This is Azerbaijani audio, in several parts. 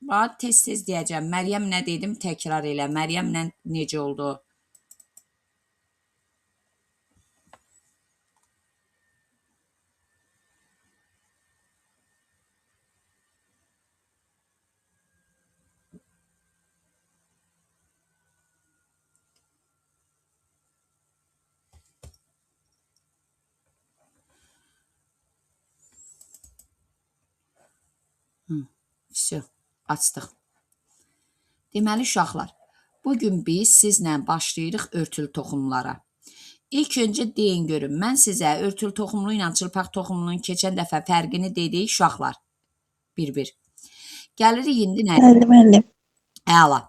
Bax, tez-tez deyəcəm. Məryəm nə dedim, təkrar elə. Məryəmlə necə oldu? Vəsə, açdıq. Deməli, uşaqlar, bugün biz sizlə başlayırıq örtülü toxumlara. İlk öncə deyin görün, mən sizə örtülü toxumlu ilə çılpaq toxumlunun keçən dəfə fərqini dedik uşaqlar. Bir-bir. Gəlirik indi nəyə? Bəli, müəllim. Əla.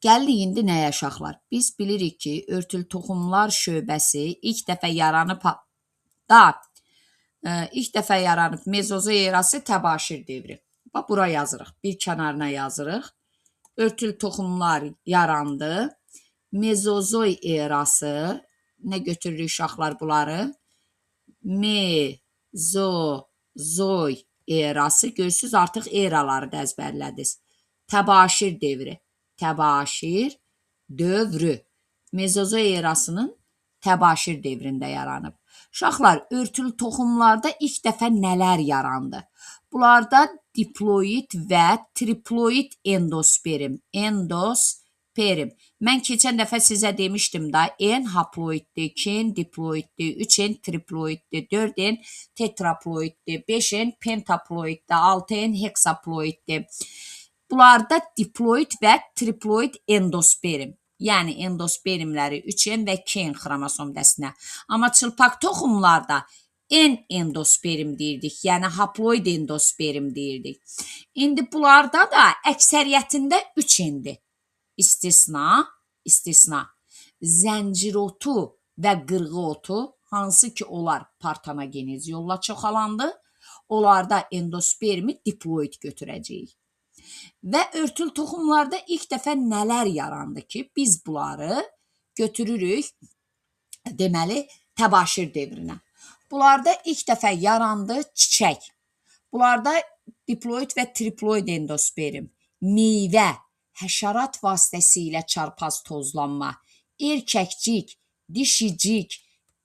Gəlirik indi nəyə uşaqlar? Biz bilirik ki, örtülü toxumlar şöbəsi ilk dəfə yaranıb mezozoy erası təbaşir devri. Bax, bura yazırıq. Bir kənarına yazırıq. Örtülü toxumlar yarandı. Mezozoy erası. Nə götürürük uşaqlar bunları? Mezozoy erası. Görürsünüz, artıq eraları da əzbərlədiniz. Təbaşir devri. Təbaşir dövrü. Mezozoy erasının təbaşir devrində yaranıb. Uşaqlar, örtülü toxumlarda ilk dəfə nələr yarandı? Bunlarda diploid və triploid endosperim. Endosperim. Mən keçən dəfə sizə demişdim da, N haploiddir, 2N diploiddir, 3N triploiddir, 4N tetraploiddir, 5N pentaploiddir, 6N heksaploiddir. Bunlarda diploid və triploid endosperim. Yəni endosperimləri 3N və 2N xromosom dəstinə. Amma çılpaq toxumlarda N endosperim deyirdik, yəni haploid endosperim deyirdik. İndi bunlarda da əksəriyyətində 3N-dir. İstisna. Zəncirotu və qırğıotu, hansı ki onlar partenogenez yolla çoxalandı, onlarda endospermi diploid götürəcəyik. Və örtülü toxumlarda ilk dəfə nələr yarandı ki, biz bunları götürürük, deməli, təbaşir devrinə. Bunlarda ilk dəfə yarandı çiçək. Bunlarda diploid və triploid endosperim, meyvə, həşərat vasitəsilə çarpaz tozlanma, erkəkcik, dişicik,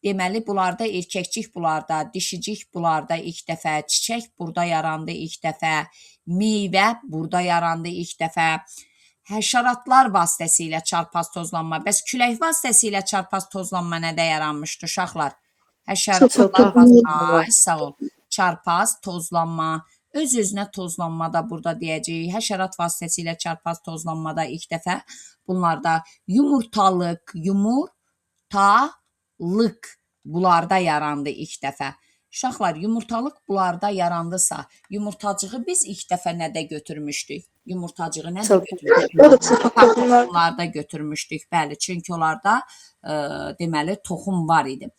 deməli, bunlarda erkəkcik, bunlarda dişicik, bunlarda ilk dəfə çiçək burada yarandı ilk dəfə, meyvə burada yarandı ilk dəfə, həşəratlar vasitəsilə çarpaz tozlanma. Bəs külək vasitəsilə çarpaz tozlanma nədə yaranmışdı uşaqlar? Həşəratlar, sağ ol, çarpaz tozlanma. Öz-özünə tozlanmada burada deyəcəyik. Həşərat vasitəsilə çarpaz tozlanmada ilk dəfə bunlarda yumurtalıq bunlarda yarandı ilk dəfə. Uşaqlar, yumurtalıq bunlarda yarandısa, yumurtacığı biz ilk dəfə nədə götürmüşdük? Yumurtacığı nədə götürmüşdük? Toxumlarda götürmüşdük, bəli, çünki onlarda deməli toxum var idi.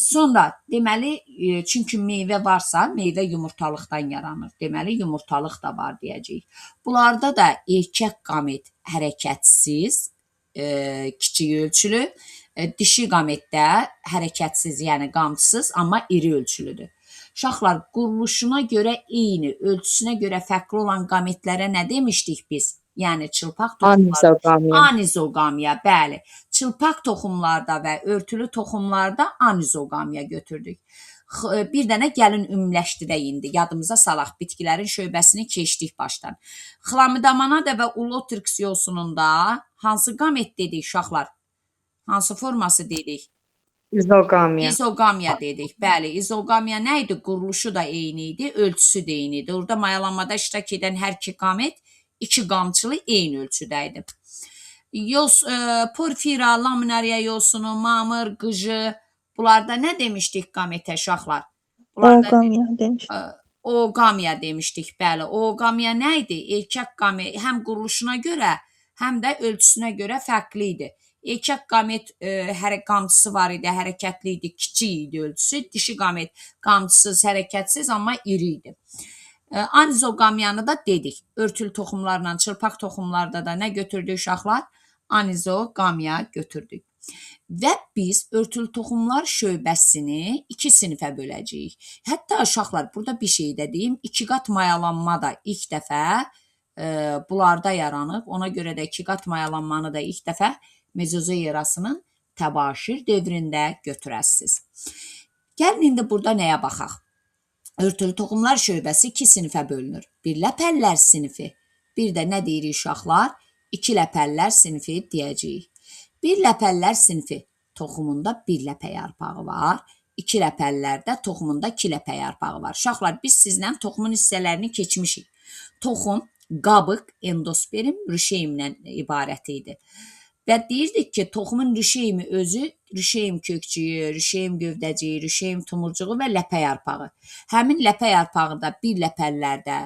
Sonra, deməli, çünki meyvə varsa, meyvə yumurtalıqdan yaranır. Deməli, yumurtalıq da var deyəcəyik. Bunlarda da erkək qamet hərəkətsiz, kiçik ölçülü, dişi qametdə hərəkətsiz, yəni qamçısız, amma iri ölçülüdür. Uşaqlar, quruluşuna görə eyni, ölçüsünə görə fərqli olan qametlərə nə demişdik biz? Yəni, çılpaq toxumlarda, anizoqamiya, bəli. Çılpaq toxumlarda və örtülü toxumlarda anizoqamiya götürdük. Bir dənə gəlin ümumiləşdirək indi, yadımıza salaq, bitkilərin şöbəsini keçdik başdan. Xlamidamanada və ulotrix yosununda hansı qamet dedik uşaqlar? Hansı forması dedik? İzoqamiya. İzoqamiya dedik, bəli. İzoqamiya nə idi? Quruluşu da eyni idi, ölçüsü də eyni idi. Orada mayalanmada iştirak edən hər iki qamet iki qamçılı eyni ölçüdə idi. Porfira, laminariya yosunu, mamır, qıcı, bunlarda nə demişdik qametə uşaqlar? Ooqamiya demişdik. Ooqamiya demişdik, bəli. Ooqamiya nə idi? Erkək qamet həm quruluşuna görə, həm də ölçüsünə görə fərqli idi. Erkək qamet qamçısı var idi, hərəkətli idi, kiçik idi ölçüsü. Dişi qamet qamçısız, hərəkətsiz, amma iri idi. Anizoqamiyanı da dedik. Örtülü toxumlarla, çılpaq toxumlarda da nə götürdük uşaqlar? Anizoqamiya götürdük. Və biz örtülü toxumlar şöbəsini iki sinifə böləcəyik. Hətta uşaqlar, burada bir şey də deyim, iki qat mayalanma da ilk dəfə bularda yaranıb. Ona görə də 2 qat mayalanmanı da ilk dəfə mezozoerasının təbaşir dövründə götürəsiniz. Gəlin indi burada nəyə baxaq? Örtülü toxumlar şöbəsi 2 sinifə bölünür. Birləpəllər sinifi. Bir də nə deyirik uşaqlar? İkiləpəllər sinifi deyəcəyik. Birləpəllər sinifi toxumunda bir ləpə yarpağı var. İkiləpəllərdə toxumunda 2 ləpə yarpağı var. Uşaqlar, biz sizlə toxumun hissələrini keçmişik. Toxum, qabıq, endosperim, rişeymdən ibarət idi. Və deyirdik ki, toxumun rişeymi özü, rişeym kökçüyü, rişeym gövdəciyi, rişeym tumurcuğu və ləpə yarpağı. Həmin ləpə yarpağı da bir ləpəllərdə,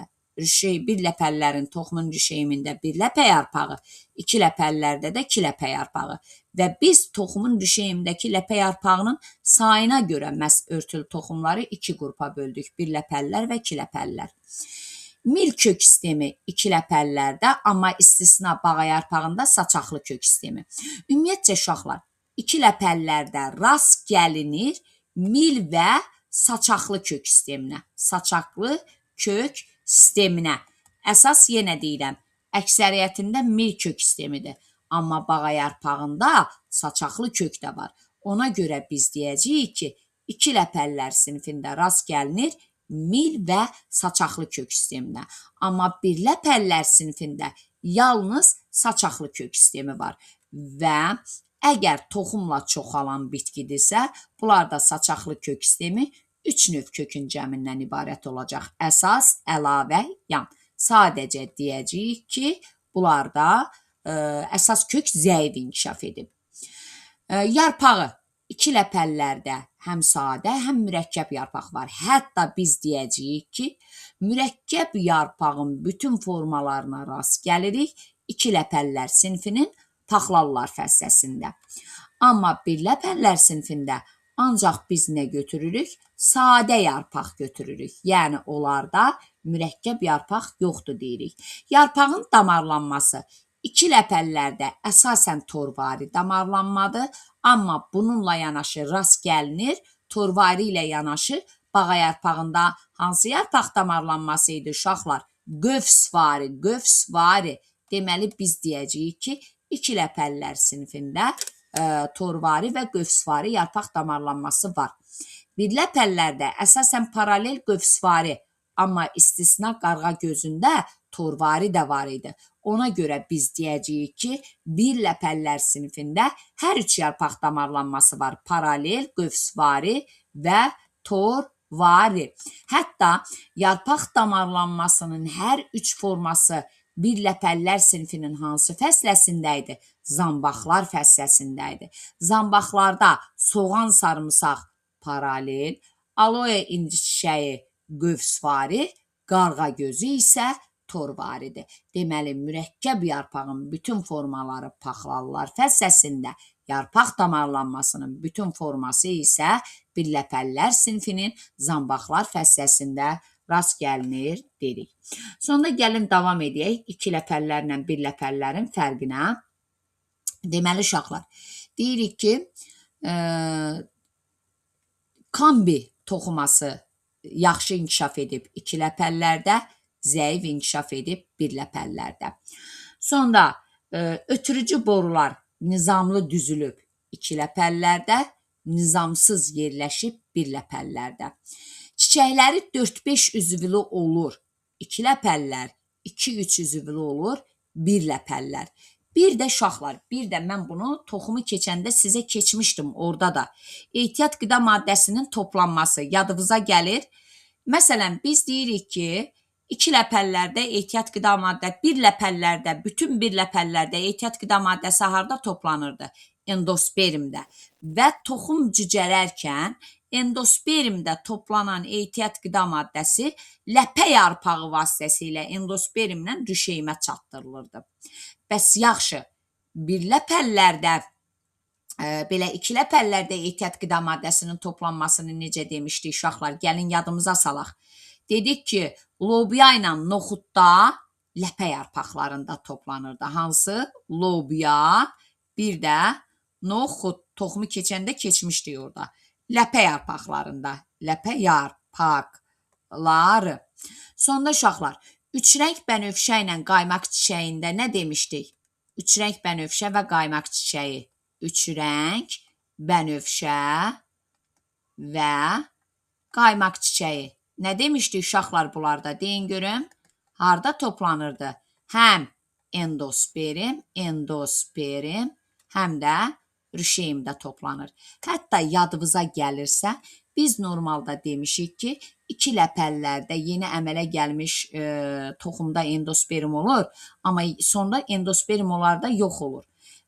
bir ləpəllərin toxumun rişeymində bir ləpə yarpağı, 2 ləpəllərdə də 2 ləpə yarpağı. Və biz toxumun rişeymindəki ləpə yarpağının sayına görə məhz örtülü toxumları 2 qrupa böldük. Bir ləpəllər və 2 ləpəllər. Mil kök sistemi 2 ləpəllərdə, amma istisna bağa yarpağında saçaqlı kök sistemi. Ümumiyyətcə uşaqlar, 2 ləpəllərdə rast gəlinir mil və saçaqlı kök sisteminə. Saçaqlı kök sisteminə. Əsas yenə deyirəm, əksəriyyətində mil kök sistemidir. Amma bağa yarpağında saçaqlı kök də var. Ona görə biz deyəcəyik ki, 2 ləpəllər sinifində rast gəlinir mil və saçaqlı kök sisteminə. Amma bir ləpəllər sinifində yalnız saçaqlı kök sistemi var. Və əgər toxumla çoxalan bitkidirsə, bunlarda saçaqlı kök sistemi 3 növ kökün cəmindən ibarət olacaq. Əsas, əlavə, yan. Sadəcə deyəcəyik ki, bunlarda əsas kök zəif inkişaf edib. Yarpağı 2 ləpəllərdə həm sadə, həm mürəkkəb yarpaq var. Hətta biz deyəcəyik ki, mürəkkəb yarpağın bütün formalarına rast gəlirik 2 ləpəllər sinifinin taxlallar fəsləsində. Amma bir ləpəllər sinifində ancaq biz nə götürürük? Sadə yarpaq götürürük. Yəni, onlarda mürəkkəb yarpaq yoxdur deyirik. Yarpağın damarlanması 2 ləpəllərdə əsasən torvari damarlanmadır, amma bununla yanaşı rast gəlinir, torvari ilə yanaşı bağa yarpağında hansı yarpaq damarlanması idi uşaqlar? Qövsvari. Deməli, biz deyəcəyik ki, 2 ləpəllər sinifində torvari və qövsvari yarpaq damarlanması var. Bir ləpəllərdə əsasən paralel qövsvari, amma istisna qarğa gözündə torvari də var idi. Ona görə biz deyəcəyik ki, bir ləpəllər sinifində hər 3 yarpaq damarlanması var. Paralel, qövsvari və torvari. Hətta yarpaq damarlanmasının hər 3 forması bir ləpəllər sinifinin hansı fəsləsində idi? Zambaqlar fəsləsində idi. Zambaqlarda soğan sarımsaq paralel, aloe inci çiçəyi qövsvari, qarğa gözü isə torvaridir. Deməli, mürəkkəb yarpağın bütün formaları paxlallar fəsləsində, yarpaq damarlanmasının bütün forması isə bir ləpəllər sinifinin zambaqlar fəsləsində rast gəlinir dedik. Sonra gəlin davam edək 2 ləpəllərlə bir ləpəllərin fərqinə. Deməli, uşaqlar, deyirik ki, kambi toxuması yaxşı inkişaf edib 2 ləpəllərdə, zəif inkişaf edib bir ləpəllərdə. Sonra ötürücü borular nizamlı düzülüb 2 ləpəllərdə, nizamsız yerləşib bir ləpəllərdə. Çiçəkləri 4-5 üzvlü olur 2 ləpəllər, 2-3 üzvlü olur bir ləpəllər. Bir də uşaqlar, bir də mən bunu toxumu keçəndə sizə keçmişdim orada da. Ehtiyat qida maddəsinin toplanması yadınıza gəlir. Məsələn, biz deyirik ki, 2 ləpəllərdə ehtiyat qida maddəsi, bir ləpəllərdə, bütün bir ləpəllərdə ehtiyat qida maddəsi harda toplanırdı? Endosperimdə. Və toxum cücərərkən endosperimdə toplanan ehtiyat qida maddəsi ləpə yarpağı vasitəsilə endosperimlə rişeymə çatdırılırdı. Bəs yaxşı, bir ləpəllərdə, belə 2 ləpəllərdə ehtiyat qida maddəsinin toplanmasını necə demişdik uşaqlar? Gəlin yadımıza salaq. Dedik ki, lobya ilə noxudda ləpə yarpaqlarında toplanırdı. Hansı? Lobya, bir də noxud. Toxumu keçəndə keçmişdik orada. Ləpə yarpaqlarında. Ləpə yarpaqları. Sonra uşaqlar, Üç rəng bənövşə ilə qaymaq çiçəyində nə demişdik? Üç rəng bənövşə və qaymaq çiçəyi. Üç rəng bənövşə və qaymaq çiçəyi. Nə demişdik uşaqlar bunlarda? Deyin görüm. Harda toplanırdı? Həm endosperim, həm də rüşeymdə toplanır. Hətta yadınıza gəlirsə, biz normalda demişik ki, iki ləpəllərdə yeni əmələ gəlmiş toxumda endosperim olur, amma sonra endosperim onlarda yox olur.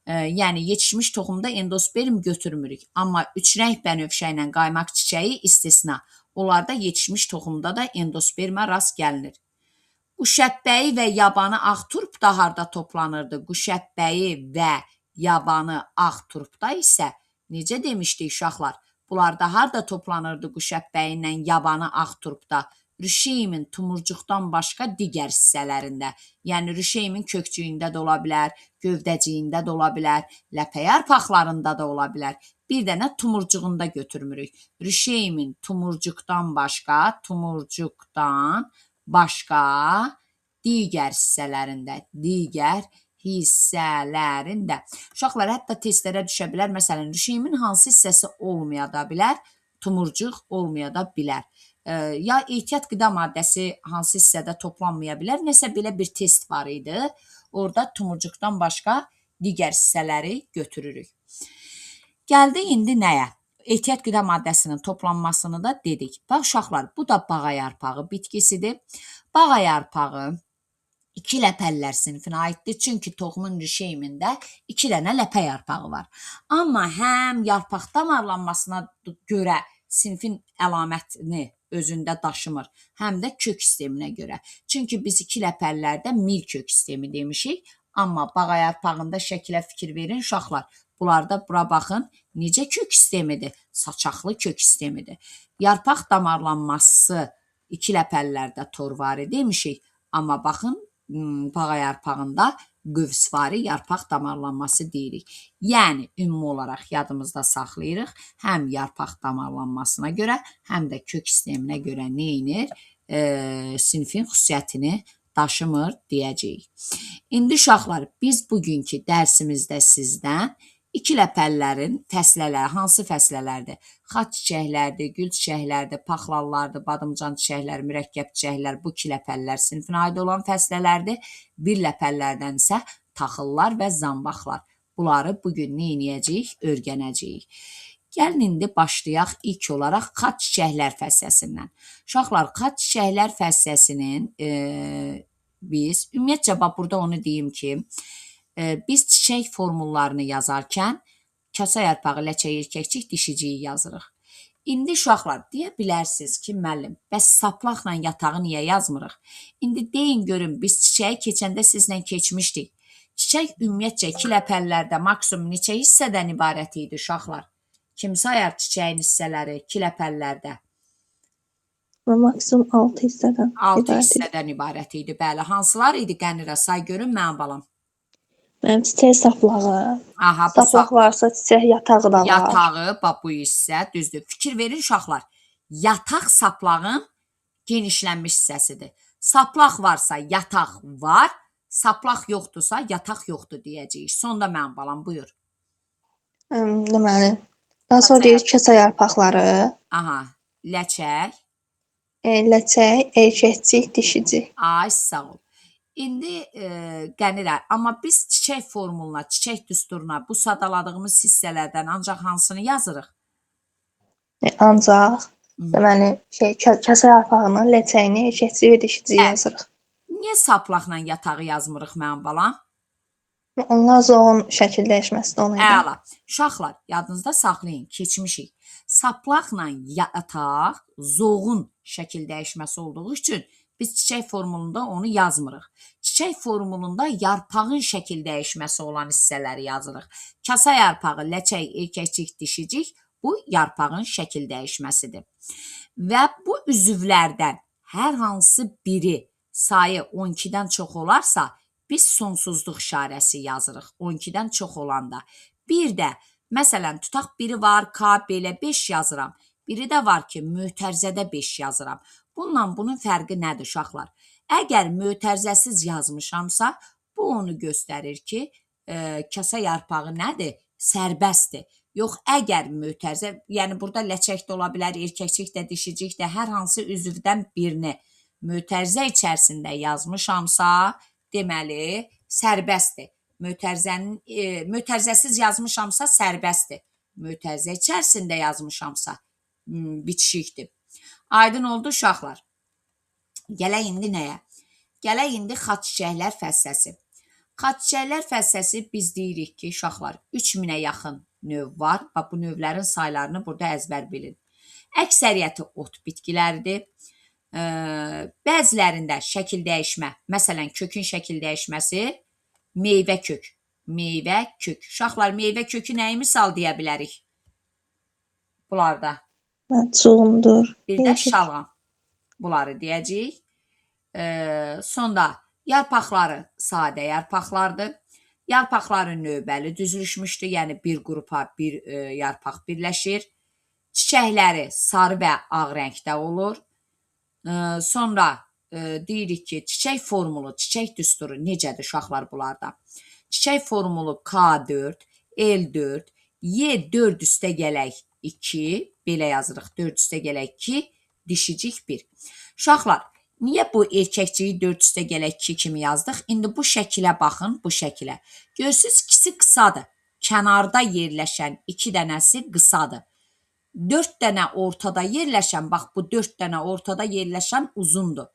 Yəni yetişmiş toxumda endosperim götürmürük. Amma üç rəng bənövşə ilə qaymaq çiçəyi istisna. Onlarda yetişmiş toxumda da endospermə rast gəlinir. Quşəbbəyi və yabanı ağ turpda harda toplanırdı? Quşəbbəyi və yabanı ağ turpda isə necə demişdik uşaqlar? Bunlarda harda toplanırdı quşəbbəyi ilə yabanı ağ turpda? Rüşeymin tumurcuqdan başqa digər hissələrində. Yəni rüşeymin kökçüyündə də ola bilər, gövdəciyində də ola bilər, ləpə yarpaqlarında da ola bilər. Bir dənə tumurcuğunda götürmürük. Rüşeymin tumurcuqdan başqa digər hissələrində. Uşaqlar hətta testlərə düşə bilər. Məsələn, rüşeymin hansı hissəsi olmaya da bilər, tumurcuq olmaya da bilər. Ya ehtiyat qida maddəsi hansı hissədə toplanmaya bilər, nəsə belə bir test var idi. Orada tumurcuqdan başqa digər hissələri götürürük. Gəldi indi nəyə? Ehtiyat qida maddəsinin toplanmasını da dedik. Bax uşaqlar, bu da bağa yarpağı bitkisidir. Bağa yarpağı iki ləpəllər sinifinə aiddir. Çünki toxumun rüşeymində iki dənə ləpə yarpağı var. Amma həm yarpaq damarlanmasına görə sinifin əlamətini özündə daşımır, həm də kök sisteminə görə. Çünki biz iki ləpəllərdə mil kök sistemi demişik. Amma bağa yarpağında şəkilə fikir verin uşaqlar. Bunlarda bura baxın, necə kök sistemidir? Saçaqlı kök sistemidir. Yarpaq damarlanması iki ləpəllərdə torvari demişik. Amma baxın, bağa yarpağında qövsvari yarpaq damarlanması deyirik. Yəni, ümumi olaraq yadımızda saxlayırıq. Həm yarpaq damarlanmasına görə, həm də kök sisteminə görə neyinir? Sinifin xüsusiyyətini daşımır deyəcəyik. İndi uşaqlar, biz bugünkü dərsimizdə sizdən iki ləpəllərin fəslələri, hansı fəslələrdir? Xaç çiçəklərdir, gül çiçəklərdir, paxlallardır, badımcan çiçəklər, mürəkkəb çiçəklər, bu iki ləpəllər sinifinə aid olan fəslələrdir. Bir ləpəllərdən isə taxıllar və zambaqlar. Bunları bugün neyniyəcəyik? Öyrənəcəyik. Gəlin indi başlayaq ilk olaraq xaç çiçəklər fəsləsindən. Uşaqlar, xaç çiçəklər fəsləsinin biz, ümumiyyətcə, burada onu deyim ki, biz çiçək formullarını yazarkən kasa yarpağı, ləçək, erkəkcik, dişiciyi yazırıq. İndi uşaqlar, deyə bilərsiniz ki, müəllim, bəs saplaqla yatağı niyə yazmırıq? İndi deyin görün, biz çiçəyi keçəndə sizlə keçmişdik. Çiçək ümumiyyətcə iki ləpəllərdə maksimum neçə hissədən ibarət idi uşaqlar? Kim sayar çiçəyin hissələri iki ləpəllərdə? Maksimum 6 hissədən 6 hissədən ibarət idi. Bəli, hansılar idi Qənirə? Say görün mənim balam. Mənim çiçək saplağı. Aha, Saplaq varsa çiçək yatağı da var. Yatağı, bax bu hissə, düzdür. Fikir verin uşaqlar. Yataq saplağın genişlənmiş hissəsidir. Saplaq varsa yataq var, saplaq yoxdursa yataq yoxdur deyəcəyik. Sonda mənim balam, buyur. Deməli, daha sonra deyir kasa yarpaqları. Aha, ləçək. Ləçək, erkəkcik, dişicik. Ay, sağ ol. İndi Qənirə, amma biz çiçək formuluna, çiçək düsturuna bu sadaladığımız hissələrdən ancaq hansını yazırıq? Ancaq, deməli, kasa yarpağını, ləçəyini, erkəkcik və dişiciyi yazırıq. Niyə saplaqla yatağı yazmırıq mənim balam? Onlar zoğun şəkil dəyişməsidir ona görə. Əla. Uşaqlar, yadınızda saxlayın, keçmişik. Saplaqla yataq zoğun şəkil dəyişməsi olduğu üçün biz çiçək formulunda onu yazmırıq. Çiçək formulunda yarpağın şəkil dəyişməsi olan hissələri yazırıq. Kasa yarpağı, ləçək, erkəkcik, dişicik bu yarpağın şəkil dəyişməsidir. Və bu üzvlərdən hər hansı biri sayı 12-dən çox olarsa, biz sonsuzluq işarəsi yazırıq 12-dən çox olanda. Bir də, məsələn, tutaq biri var, K, belə 5 yazıram. Biri də var ki, mötərizədə 5 yazıram. Bununla bunun fərqi nədir uşaqlar? Əgər mötərizəsiz yazmışamsa, bu onu göstərir ki, kasa yarpağı nədir? Sərbəstdir. Yox, əgər mötərizə, yəni burada ləçək də ola bilər, erkəkcik də, dişicik də, hər hansı üzvdən birini mötərizə içərisində yazmışamsa, deməli, sərbəstdir. Mötərizəsiz yazmışamsa, sərbəstdir. Mötərizə içərisində yazmışamsa, bitişikdir. Aydın oldu uşaqlar. Gələk indi nəyə? Gələk indi xaç çiçəklər fəssəsi. Xaç çiçəklər fəssəsi biz deyirik ki, uşaqlar 3000-ə yaxın növ var. Bu növlərin saylarını burada əzbər bilin. Əksəriyyəti ot bitkiləridir. Bəzilərində şəkil dəyişmə, məsələn, kökün şəkil dəyişməsi meyvə kök. Meyvə kök. Uşaqlar, meyvə kökü nəyi misal deyə bilərik? Bunlarda. Çuğundur. Bir də şalğam. Bunları deyəcəyik. Sonra yarpaqları sadə yarpaqlardır. Yarpaqları növbəli düzülüşmüşdür. Yəni bir qrupa bir yarpaq birləşir. Çiçəkləri sarı və ağ rəngdə olur. Sonra deyirik ki, çiçək formulu, çiçək düsturu necədir uşaqlar bunlarda? Çiçək formulu K4, L4, Y4 üstə gələk 2, belə yazırıq, 4 üstə gələk 2, dişicik 1. Uşaqlar, niyə bu erkəkciyi 4 üstə gələk 2 kimi yazdıq? İndi bu şəkilə baxın, bu şəkilə. Görürsünüz, ikisi qısadır. Kənarda yerləşən 2 dənəsi qısadır. 4 dənə ortada yerləşən, bax bu 4 dənə ortada yerləşən uzundur.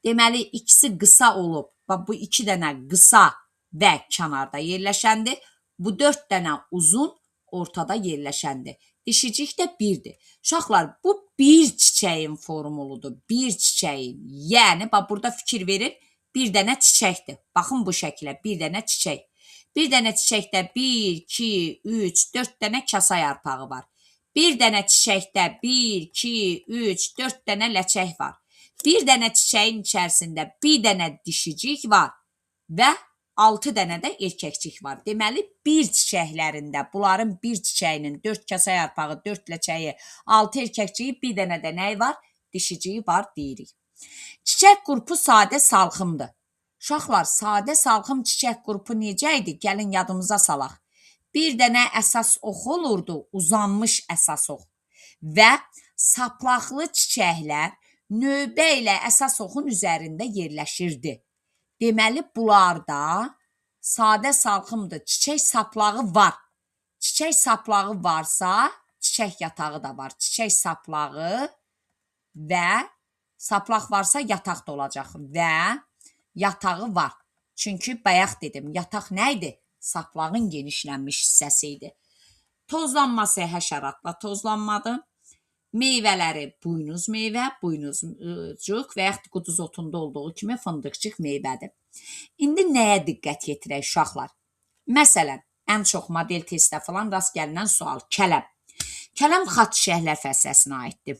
Deməli, ikisi qısa olub, bax bu 2 dənə qısa və kənarda yerləşəndir. Bu 4 dənə uzun ortada yerləşəndir. Dişicik də 1-dir. Uşaqlar, bu bir çiçəyin formuludur. Bir çiçəyin. Yəni, bax burada fikir verin, bir dənə çiçəkdir. Baxın bu şəkilə, bir dənə çiçək. Bir dənə çiçəkdə 1, 2, 3, 4 dənə kasa yarpağı var. Bir dənə çiçəkdə 1, 2, 3, 4 dənə ləçək var. Bir dənə çiçəyin içərisində bir dənə dişicik var və 6 dənə də erkəkcik var. Deməli, bir çiçəklərində, bunların bir çiçəyinin 4 kasa yarpağı, 4 ləçəyi, 6 erkəkciyi, bir dənə də nəyi var? Dişiciyi var deyirik. Çiçək qrupu sadə salxımdır. Uşaqlar, sadə salxım çiçək qrupu necə idi? Gəlin yadımıza salaq. Bir dənə əsas ox olurdu, uzanmış əsas ox. Və saplaqlı çiçəklər növbə ilə əsas oxun üzərində yerləşirdi. Deməli, bunlarda sadə salxımdır. Çiçək saplağı var. Çiçək saplağı varsa, çiçək yatağı da var. Çiçək saplağı və saplaq varsa, yataq da olacaq və yatağı var. Çünki bayaq dedim, yataq nə idi? Saplağın genişlənmiş hissəsi idi. Tozlanması həşəratla tozlanmadır. Meyvələri buynuz meyvə, buynuzcuq və yaxud quduz otunda olduğu kimi fındıqcıq meyvədir. İndi nəyə diqqət yetirək uşaqlar? Məsələn, ən çox model testdə falan rast gəlinən sual, kələm. Kələm xaç çiçəklər fəssəsinə aiddir.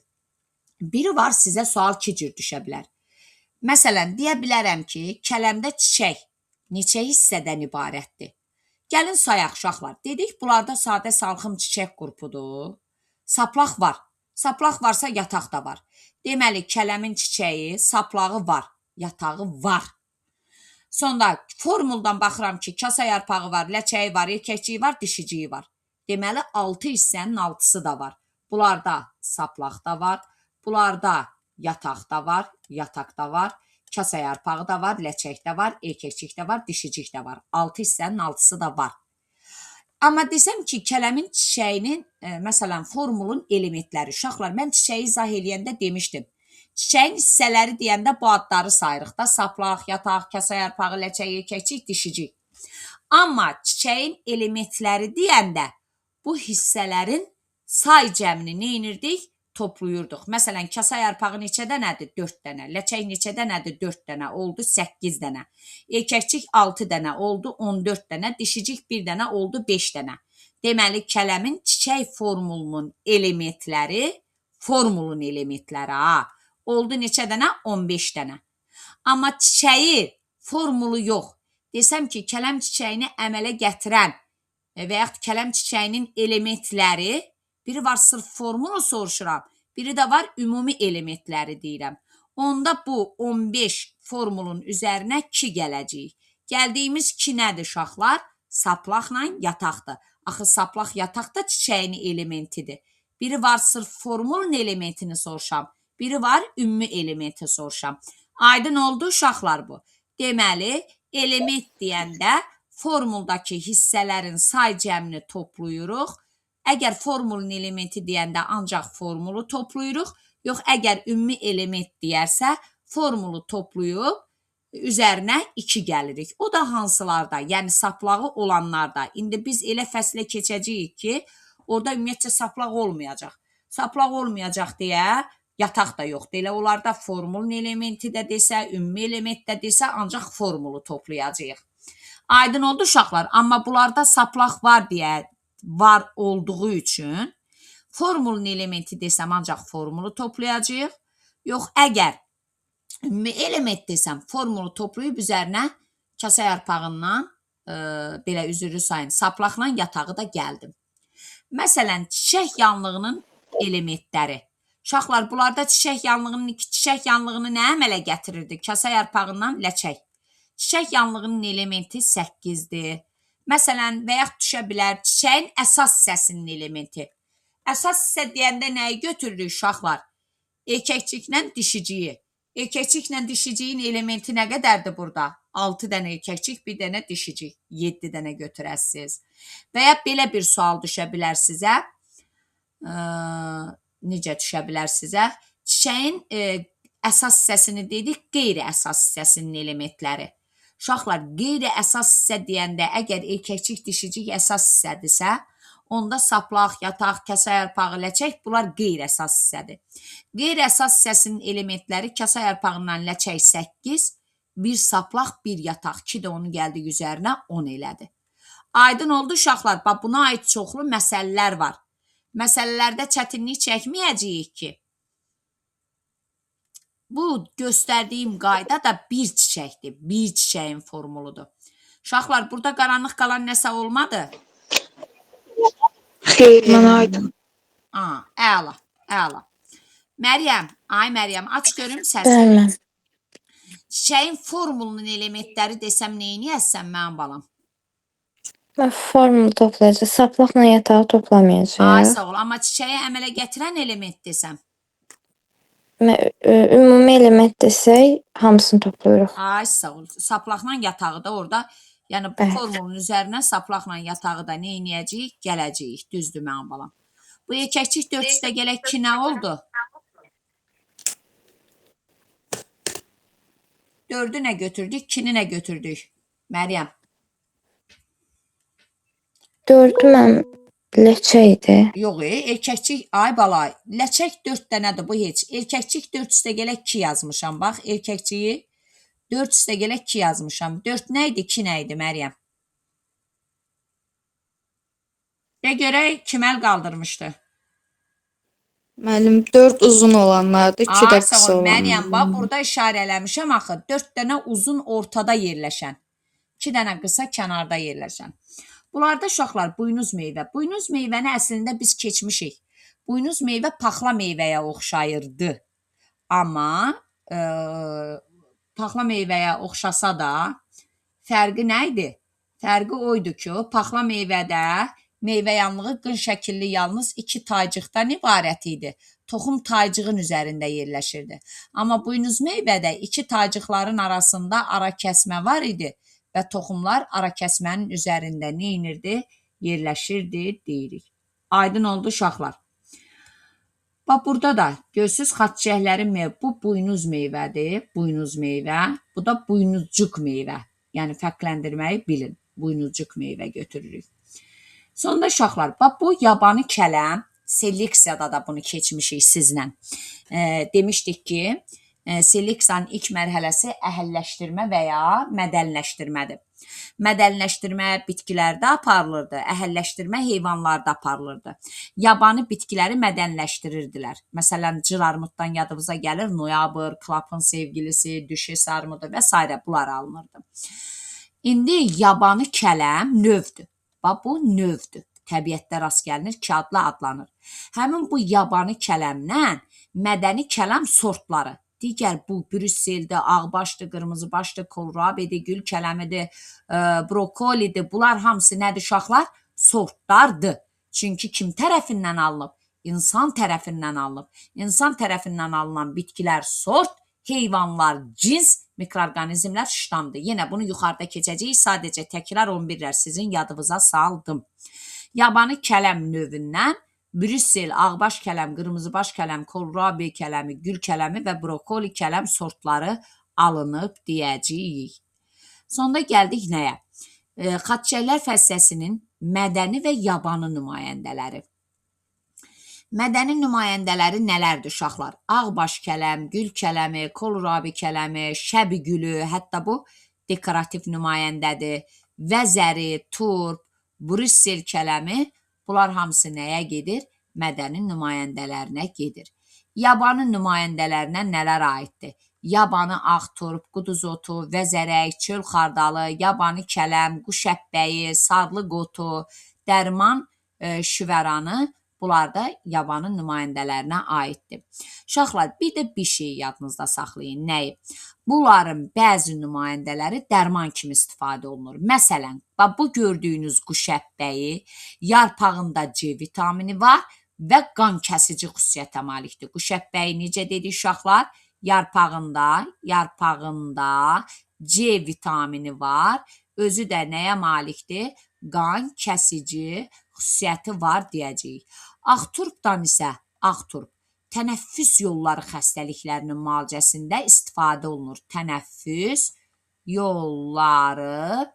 Biri var, sizə sual 2 cür düşə bilər. Məsələn, deyə bilərəm ki, kələmdə çiçək neçə hissədən ibarətdir? Gəlin sayaq uşaqlar. Dedik, bunlarda sadə salxım çiçək qrupudur. Saplaq var. Saplaq varsa yataq da var. Deməli, kələmin çiçəyi, saplağı var, yatağı var. Sonra formuldan baxıram ki, kasa yarpağı var, ləçəyi var, erkəkciyi var, dişiciyi var. Deməli, 6 hissənin 6-sı da var. Bunlarda saplaq da var, bunlarda yataq da var, yataq da var, kasa yarpağı da var, ləçək də var, erkəkcik də var, dişicik də var. 6 hissənin 6-sı da var. Amma desəm ki, kələmin çiçəyinin, məsələn, formulun elementləri. Uşaqlar, mən çiçəyi izah eləyəndə demişdim. Çiçəyin hissələri deyəndə bu adları sayırıq da, saplaq, yataq, kasa yarpağı, ləçək, erkəkcik, dişicik. Amma çiçəyin elementləri deyəndə bu hissələrin say cəmini neynirdik? Toplayırdıq. Məsələn, kasa yarpağı neçə dənədir? 4 dənə. Ləçək neçə dənədir? 4 dənə. Oldu 8 dənə. Erkəkcik 6 dənə. Oldu 14 dənə. Dişicik 1 dənə. Oldu 5 dənə. Deməli, kələmin çiçək formulunun elementləri, oldu neçə dənə? 15 dənə. Amma çiçəyi formulu yox. Desəm ki, kələm çiçəyini əmələ gətirən və yaxud kələm çiçəyinin elementləri, biri var sırf formulu soruşuram, biri də var ümumi elementləri deyirəm. Onda bu 15 formulun üzərinə ki gələcəyik. Gəldiyimiz ki nədir uşaqlar? Saplaqla yataqdır. Axı saplaq yataq da çiçəyin elementidir. Biri var sırf formulun elementini soruşam. Biri var ümumi elementi soruşam. Aydın oldu uşaqlar bu. Deməli, element deyəndə formuldakı hissələrin say cəmini toplayırıq. Əgər formulun elementi deyəndə ancaq formulu toplayırıq. Yox, əgər ümumi element deyərsə, formulu toplayıb üzərinə 2 gəlirik. O da hansılarda? Yəni saplağı olanlarda. İndi biz elə fəslə keçəcəyik ki, orada ümumiyyətcə saplaq olmayacaq. Saplaq olmayacaq deyə yataq da yoxdur. Elə onlarda formulun elementi də desə, ümumi element də desə, ancaq formulu toplayacağıq. Aydın oldu uşaqlar. Amma bunlarda saplaq var deyə, var olduğu üçün formulun elementi desəm, ancaq formulu toplayacağıq. Yox, əgər ümumi element desəm, formulu toplayıb üzərinə kasa yarpağından, belə üzürlü sayın, saplaqla yatağı da gəldim. Məsələn, çiçək yanlığının elementləri. Uşaqlar, bunlarda çiçək yanlığını nə əmələ gətirirdi? Kasa yarpağından ləçək. Çiçək yanlığının elementi 8-dir. Məsələn, və yaxud düşə bilər çiçəyin əsas hissəsinin elementi. Əsas hissə deyəndə nəyi götürürük uşaqlar? Erkəkçiklə dişiciyi. Erkəkçiklə dişiciyin elementi nə qədərdir burada? 6 dənə erkəkçik, bir dənə dişicik. 7 dənə götürəsiniz. Və ya belə bir sual düşə bilər sizə. Necə düşə bilər sizə? Çiçəyin əsas hissəsini dedik, qeyri-əsas hissəsinin elementləri. Uşaqlar, qeyri-əsas hissə deyəndə, əgər erkəkçik, dişicik əsas hissədirsə, onda saplaq, yataq, kasa yarpağı, ləçək, bunlar qeyri-əsas hissədir. Qeyri-əsas hissəsinin elementləri kasa yarpağından ləçək 8, bir saplaq, bir yataq, 2 də onu gəldik üzərinə 10 elədi. Aydın oldu uşaqlar, buna aid çoxlu məsələlər var. Məsələlərdə çətinlik çəkməyəcəyik ki, bu göstərdiyim qayda da bir çiçəkdir, bir çiçəyin formuludur. Uşaqlar, burada qaranlıq qalan nəsə olmadı? Xeyr, mənə aydın. Əla, əla. Məryəm, Məryəm, aç görüm səsi. Bəli. Çiçəyin formulunun elementləri desəm neyini yazsam mənim balam? Formulu toplayacaq, saplaqla yatağı toplamayacaq. Ay, sağ ol, amma çiçəyə əmələ gətirən element desəm? Ümumi element desək, hamısını toplayırıq. Ay, sağ ol, saplaqla yatağı da orada, yəni bu formulun üzərinə saplaqla yatağı da neynəyəcəyik? Gələcəyik, düzdür mənim balam. Bu erkəkçik 4 üstə gələk 2 nə oldu? 4'ü nə götürdük, 2'ni nə götürdük? Məryəm. 4'ü mən ləçəkdir. Yox, erkəkçik, ay bala, ləçək 4 dənədir bu heç. Erkəkçik 4 üstə gələk 2 yazmışam, bax, erkəkçiyi 4 üstə gələk 2 yazmışam. 4 nə idi, 2 nə idi, Məryəm? Və görək, kim əl qaldırmışdı? Müəllim, 4 uzun olanlardır, 2 də qısa olanlar. Məryəm, bax, burada işarə eləmişəm axı, 4 dənə uzun ortada yerləşən, 2 dənə qısa kənarda yerləşən. Bunlarda uşaqlar buynuz meyvə. Buynuz meyvəni əslində biz keçmişik. Buynuz meyvə paxla meyvəyə oxşayırdı. Amma paxla meyvəyə oxşasa da fərqi nə idi? Fərqi oydu ki, paxla meyvədə meyvə yanlığı qın şəkilli yalnız 2 taycıqdan ibarət idi. Toxum taycığın üzərində yerləşirdi. Amma buynuz meyvədə 2 taycıqların arasında ara kəsmə var idi. Və toxumlar ara kəsmənin üzərində neynirdi? Yerləşirdi, deyirik. Aydın oldu uşaqlar. Bax, burada da görsünüz xat çiçəklərin meyvə. Bu buynuz meyvədir, buynuz meyvə. Bu da buynuzcuq meyvə. Yəni fərqləndirməyi bilin. Buynuzcuq meyvə götürürük. Sonda uşaqlar, bax, bu yabanı kələm, seleksiyada da bunu keçmişik sizlə. Demişdik ki, seleksiyanın ilk mərhələsi əhəlləşdirmə və ya mədənləşdirmədir. Mədənləşdirmə bitkilərdə aparılırdı, əhəlləşdirmə heyvanlarda aparılırdı. Yabanı bitkiləri mədənləşdirirdilər. Məsələn, cır armuddan yadınıza gəlir, noyabr, klapın sevgilisi, düşes armudu və s. bunlar alınırdı. İndi yabanı kələm növdür. Bax, bu növdür. Təbiətdə rast gəlinir, ki adla adlanır. Həmin bu yabanı kələmlə mədəni kələm sortları, digər bu Brüsseldə, ağbaşdır, qırmızı başdır, kohlrabidir, gül kələmidir, brokolidir. Bunlar hamısı nədir uşaqlar? Sortlardır. Çünki kim tərəfindən alınıb? İnsan tərəfindən alınıb. İnsan tərəfindən alınan bitkilər sort, heyvanlar cins, mikroorqanizmlər ştamdır. Yenə bunu yuxarıda keçəcəyik. Sadəcə təkrar 11-lər sizin yadınıza saldım. Yabanı kələm növündən Brüssel, ağbaş kələm, qırmızıbaş kələm, kohlrabi kələmi, gül kələmi və brokoli kələm sortları alınıb deyəcəyik. Sonda gəldik nəyə? Xaççəklər fəsləsinin mədəni və yabanı nümayəndələri. Mədəni nümayəndələri nələrdir uşaqlar? Ağbaş kələm, gül kələmi, kohlrabi kələmi, şəbi gülü, hətta bu dekorativ nümayəndədir. Vəzəri, turp, Brüssel kələmi, bunlar hamısı nəyə gedir? Mədəni nümayəndələrinə gedir. Yabanı nümayəndələrinə nələr aiddir? Yabanı ağ turp, quduz otu, vəzərək, çöl xardalı, yabanı kələm, quş əpbəyi, sarlı qotu, dərman şüvəranı, bunlar da yabanı nümayəndələrinə aiddir. Uşaqlar, bir də bir şey yadınızda saxlayın. Nəyi? Bunların bəzi nümayəndələri dərman kimi istifadə olunur. Məsələn, bu gördüyünüz quş əpbəyi, yarpağında C vitamini var və qan kəsici xüsusiyyətə malikdir. Quş əpbəyi necə dedik uşaqlar? Yarpağında C vitamini var. Özü də nəyə malikdir? Qan kəsici xüsusiyyəti var deyəcəyik. Ağturpdan isə ağturp tənəffüs yolları xəstəliklərinin müalicəsində istifadə olunur. Tənəffüs yolları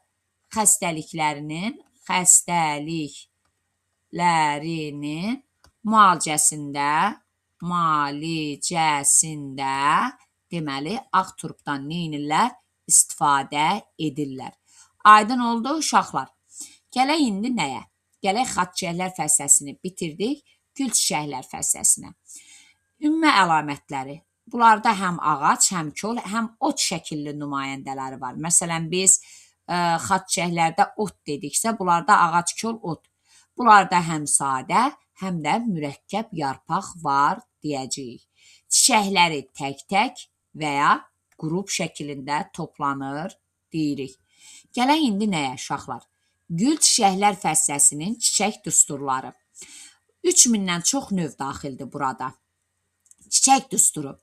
xəstəliklərinin müalicəsində deməli ağturpdan neynirlər? İstifadə edirlər. Aydın oldu uşaqlar. Gələk indi nəyə? Gələk xaççəklər fəsləsini bitirdik, gül çiçəklər fəsləsinə. Ümumi əlamətləri. Bunlarda həm ağac, həm kol, həm ot şəkilli nümayəndələri var. Məsələn, biz xaççəklərdə ot dediksə, bunlarda ağac, kol, ot. Bunlarda həm sadə, həm də mürəkkəb yarpaq var deyəcəyik. Çiçəkləri tək-tək və ya qrup şəklində toplanır deyirik. Gələk indi nəyə uşaqlar? Gül çiçəklər fəsləsinin çiçək düsturları. 3000-dən çox növ daxildir burada. Çiçək düsturu.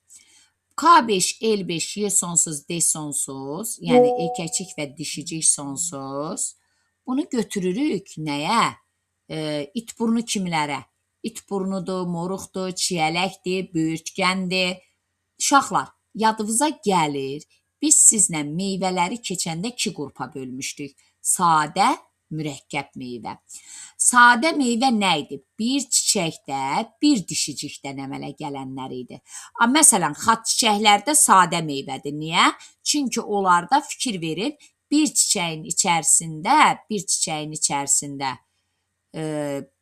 K5, L5, Y sonsuz, D sonsuz, yəni erkəkcik və dişicik sonsuz. Bunu götürürük nəyə? İtburnu kimilərə? İtburnudur, moruqdur, çiyələkdir, böyürtkəndir. Uşaqlar, yadınıza gəlir, biz sizlə meyvələri keçəndə 2 qrupa bölmüşdük. Sadə, mürəkkəb meyvə. Sadə meyvə nə idi? Bir çiçəkdə, bir dişicikdən əmələ gələnlər idi. Məsələn, xaç çiçəklərdə sadə meyvədir. Niyə? Çünki onlarda fikir verin, bir çiçəyin içərisində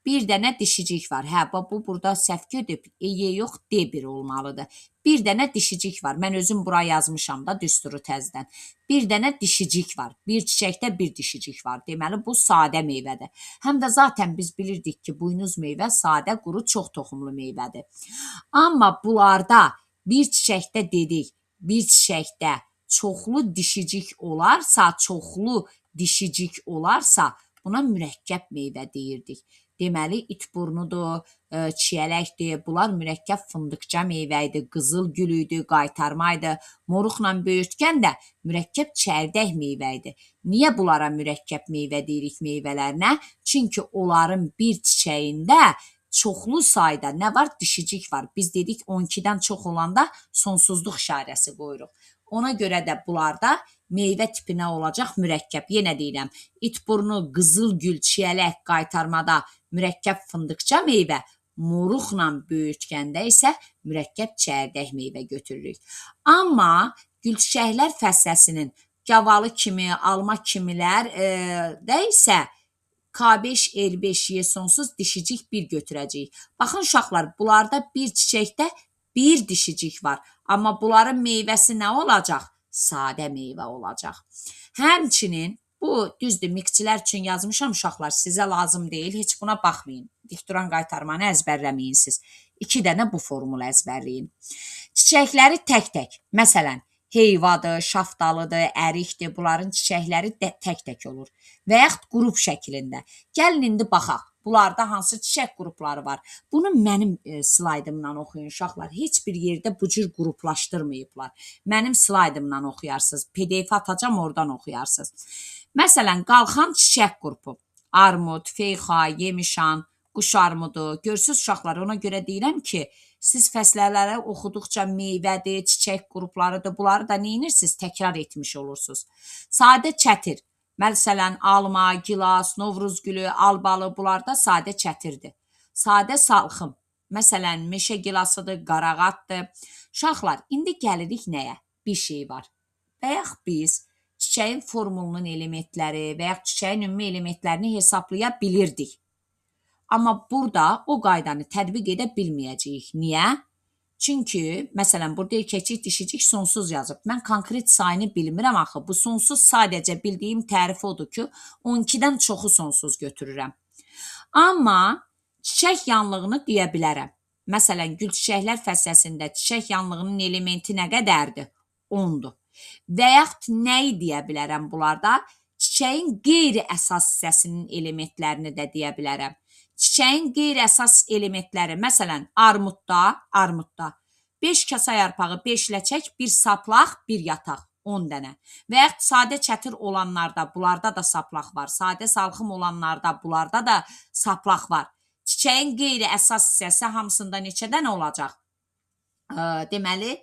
bir dənə dişicik var. Bu burada səhv gedib, yox, D1 olmalıdır. Bir dənə dişicik var. Mən özüm bura yazmışam da düsturu təzdən. Bir dənə dişicik var. Bir çiçəkdə bir dişicik var. Deməli, bu sadə meyvədir. Həm də zaten biz bilirdik ki, buynuz meyvə sadə, quru, çox toxumlu meyvədir. Amma bunlarda bir çiçəkdə dedik, bir çiçəkdə çoxlu dişicik olarsa, buna mürəkkəb meyvə deyirdik. Deməli, itburnudur, çiyələkdir, bunlar mürəkkəb fındıqca meyvə idi, qızıl gülüydü, qaytarmaydı, moruqla böyürtkən də mürəkkəb çərdək meyvə idi. Niyə bunlara mürəkkəb meyvə deyirik meyvələrinə? Çünki onların bir çiçəyində çoxlu sayda nə var? Dişicik var. Biz dedik 12-dən çox olanda sonsuzluq işarəsi qoyuruq. Ona görə də bunlarda meyvə tipinə olacaq mürəkkəb. Yenə deyirəm, itburnu, qızıl gül, çiyələk, qaytarmada mürəkkəb fındıqca meyvə, moruqla böyürtkəndə isə mürəkkəb çərdək meyvə götürürük. Amma gülçiçəklər fəsləsinin gavalı kimi, alma kimilər də isə K5, L5, Y sonsuz dişicik bir götürəcəyik. Baxın uşaqlar, bunlarda bir çiçəkdə bir dişicik var. Amma bunların meyvəsi nə olacaq? Sadə meyvə olacaq. Həmçinin Bu düzdür, miksçilər üçün yazmışam uşaqlar, sizə lazım deyil, heç buna baxmayın. Dikturan qaytarmanı əzbərləməyin siz. 2 dənə bu formulu əzbərləyin. Çiçəkləri tək-tək, məsələn, heyvadır, şaftalıdır, ərikdir, bunların çiçəkləri tək-tək olur və yaxud qrup şəklində. Gəlin indi baxaq, bunlarda hansı çiçək qrupları var? Bunu mənim slaydımdan oxuyun uşaqlar. Heç bir yerdə bu cür qruplaşdırmayıblar. Mənim slaydımdan oxuyarsınız. PDF atacam, oradan oxuyarsınız. Məsələn, qalxan çiçək qrupu. Armud, feyxa, yemişan, quş armudu. Görürsünüz uşaqlar, ona görə deyirəm ki, siz fəslələri oxuduqca meyvədir, çiçək qruplarıdır. Bunları da neyinirsiniz? Təkrar etmiş olursunuz. Sadə çətir. Məsələn, alma, gilas, novruz gülü, albalı, bunlar da sadə çətirdir. Sadə salxım. Məsələn, meşə gilasıdır, qarağatdır. Uşaqlar, indi gəlirik nəyə? Bir şey var. Və yaxud biz çiçəyin formulunun elementləri və yaxud çiçəyin ümumi elementlərini hesablaya bilirdik. Amma burada o qaydanı tətbiq edə bilməyəcəyik. Niyə? Çünki, məsələn, burada erkəkcik, dişicik sonsuz yazıb. Mən konkret sayını bilmirəm axı. Bu sonsuz sadəcə bildiyim tərif odur ki, 12-dən çoxu sonsuz götürürəm. Amma çiçək yanlığını deyə bilərəm. Məsələn, gül çiçəklər fəsləsində çiçək yanlığının elementi nə qədərdir? 10-dur. Və yaxud nəyi deyə bilərəm bunlarda? Çiçəyin qeyri-əsas hissəsinin elementlərini də deyə bilərəm. Çiçəyin qeyri-əsas elementləri, məsələn, armudda 5 kasa yarpağı, 5 ləçək, 1 saplaq, 1 yataq, 10 dənə. Və yaxud sadə çətir olanlarda, bunlarda da saplaq var. Sadə salxım olanlarda, bunlarda da saplaq var. Çiçəyin qeyri-əsas hissəsi hamısında neçə dənə olacaq? Deməli,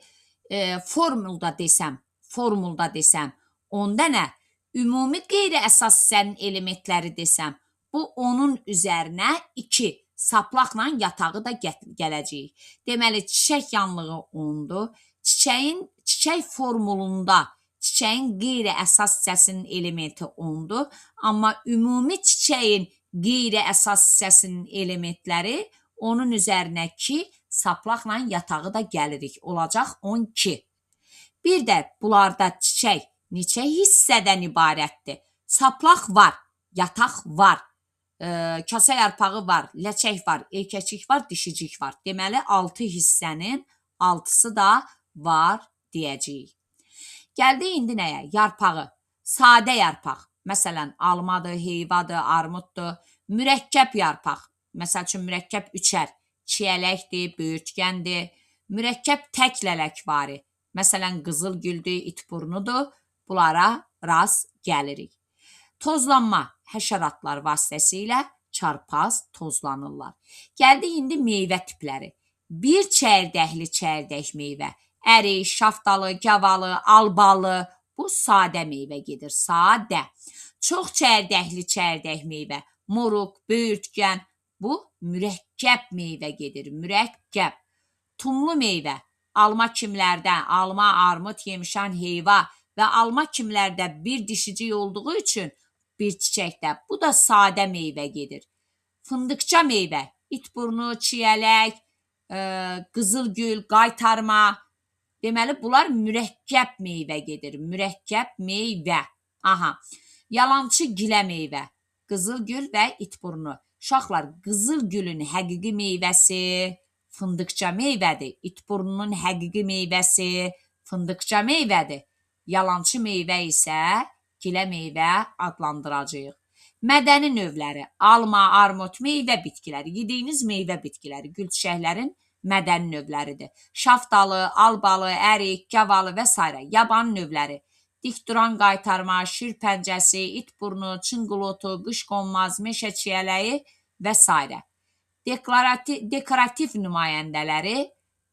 formulda desəm 10 dənə, ümumi qeyri-əsas hissənin elementləri desəm, bu onun üzərinə 2 saplaqla yatağı da gələcəyik. Deməli, çiçək yanlığı 10-dur. Çiçək formulunda çiçəyin qeyri-əsas hissəsinin elementi 10-dur. Amma ümumi çiçəyin qeyri-əsas hissəsinin elementləri onun üzərinə 2 saplaqla yatağı da gəlirik. Olacaq 12. Bir də bunlarda çiçək neçə hissədən ibarətdir? Saplaq var, yataq var. Kasa yarpağı var, ləçək var, erkəkcik var, dişicik var. Deməli, 6 hissənin 6-sı da var deyəcəyik. Gəldi indi nəyə? Yarpağı. Sadə yarpaq. Məsələn, almadır, heyvadır, armuddur. Mürəkkəb yarpaq. Məsəl üçün, mürəkkəb üçər. Çiyələkdir, böyürtkəndir. Mürəkkəb tək lələk varı. Məsələn, qızıl güldür, itburnudur. Bunlara rast gəlirik. Tozlanma həşəratlar vasitəsilə çarpaz tozlanırlar. Gəldi indi meyvə tipləri. Bir çərdəkli meyvə. Ərik, şaftalı, gavalı, albalı. Bu sadə meyvə gedir. Sadə. Çox çərdəkli meyvə. Moruq, böyürtkən. Bu mürəkkəb meyvə gedir. Mürəkkəb. Tumlu meyvə. Alma kimlərdə? Alma, armud, yemişan, heyva və alma kimlərdə bir dişicik olduğu üçün bir çiçəkdə. Bu da sadə meyvə gedir. Fındıqça meyvə, itburnu, çiyələk, qızılgül, qaytarma. Deməli, bunlar mürəkkəb meyvə gedir. Mürəkkəb meyvə. Aha. Yalançı gilə meyvə, qızılgül və itburnu. Uşaqlar, qızılgülün həqiqi meyvəsi fındıqça meyvədir. İtburnunun həqiqi meyvəsi fındıqça meyvədir. Yalançı meyvə isə gilə meyvə adlandıracağıq. Mədəni növləri, alma, armud, meyvə bitkiləri, yediyiniz meyvə bitkiləri, gül çiçəklərin mədəni növləridir. Şaftalı, albalı, ərik, gavalı və s. Yaban növləri, dikduran qaytarma, şir pəncəsi, itburnu, çınqılotu, qışqonmaz, meşə çiyələyi və s. Dekorativ nümayəndələri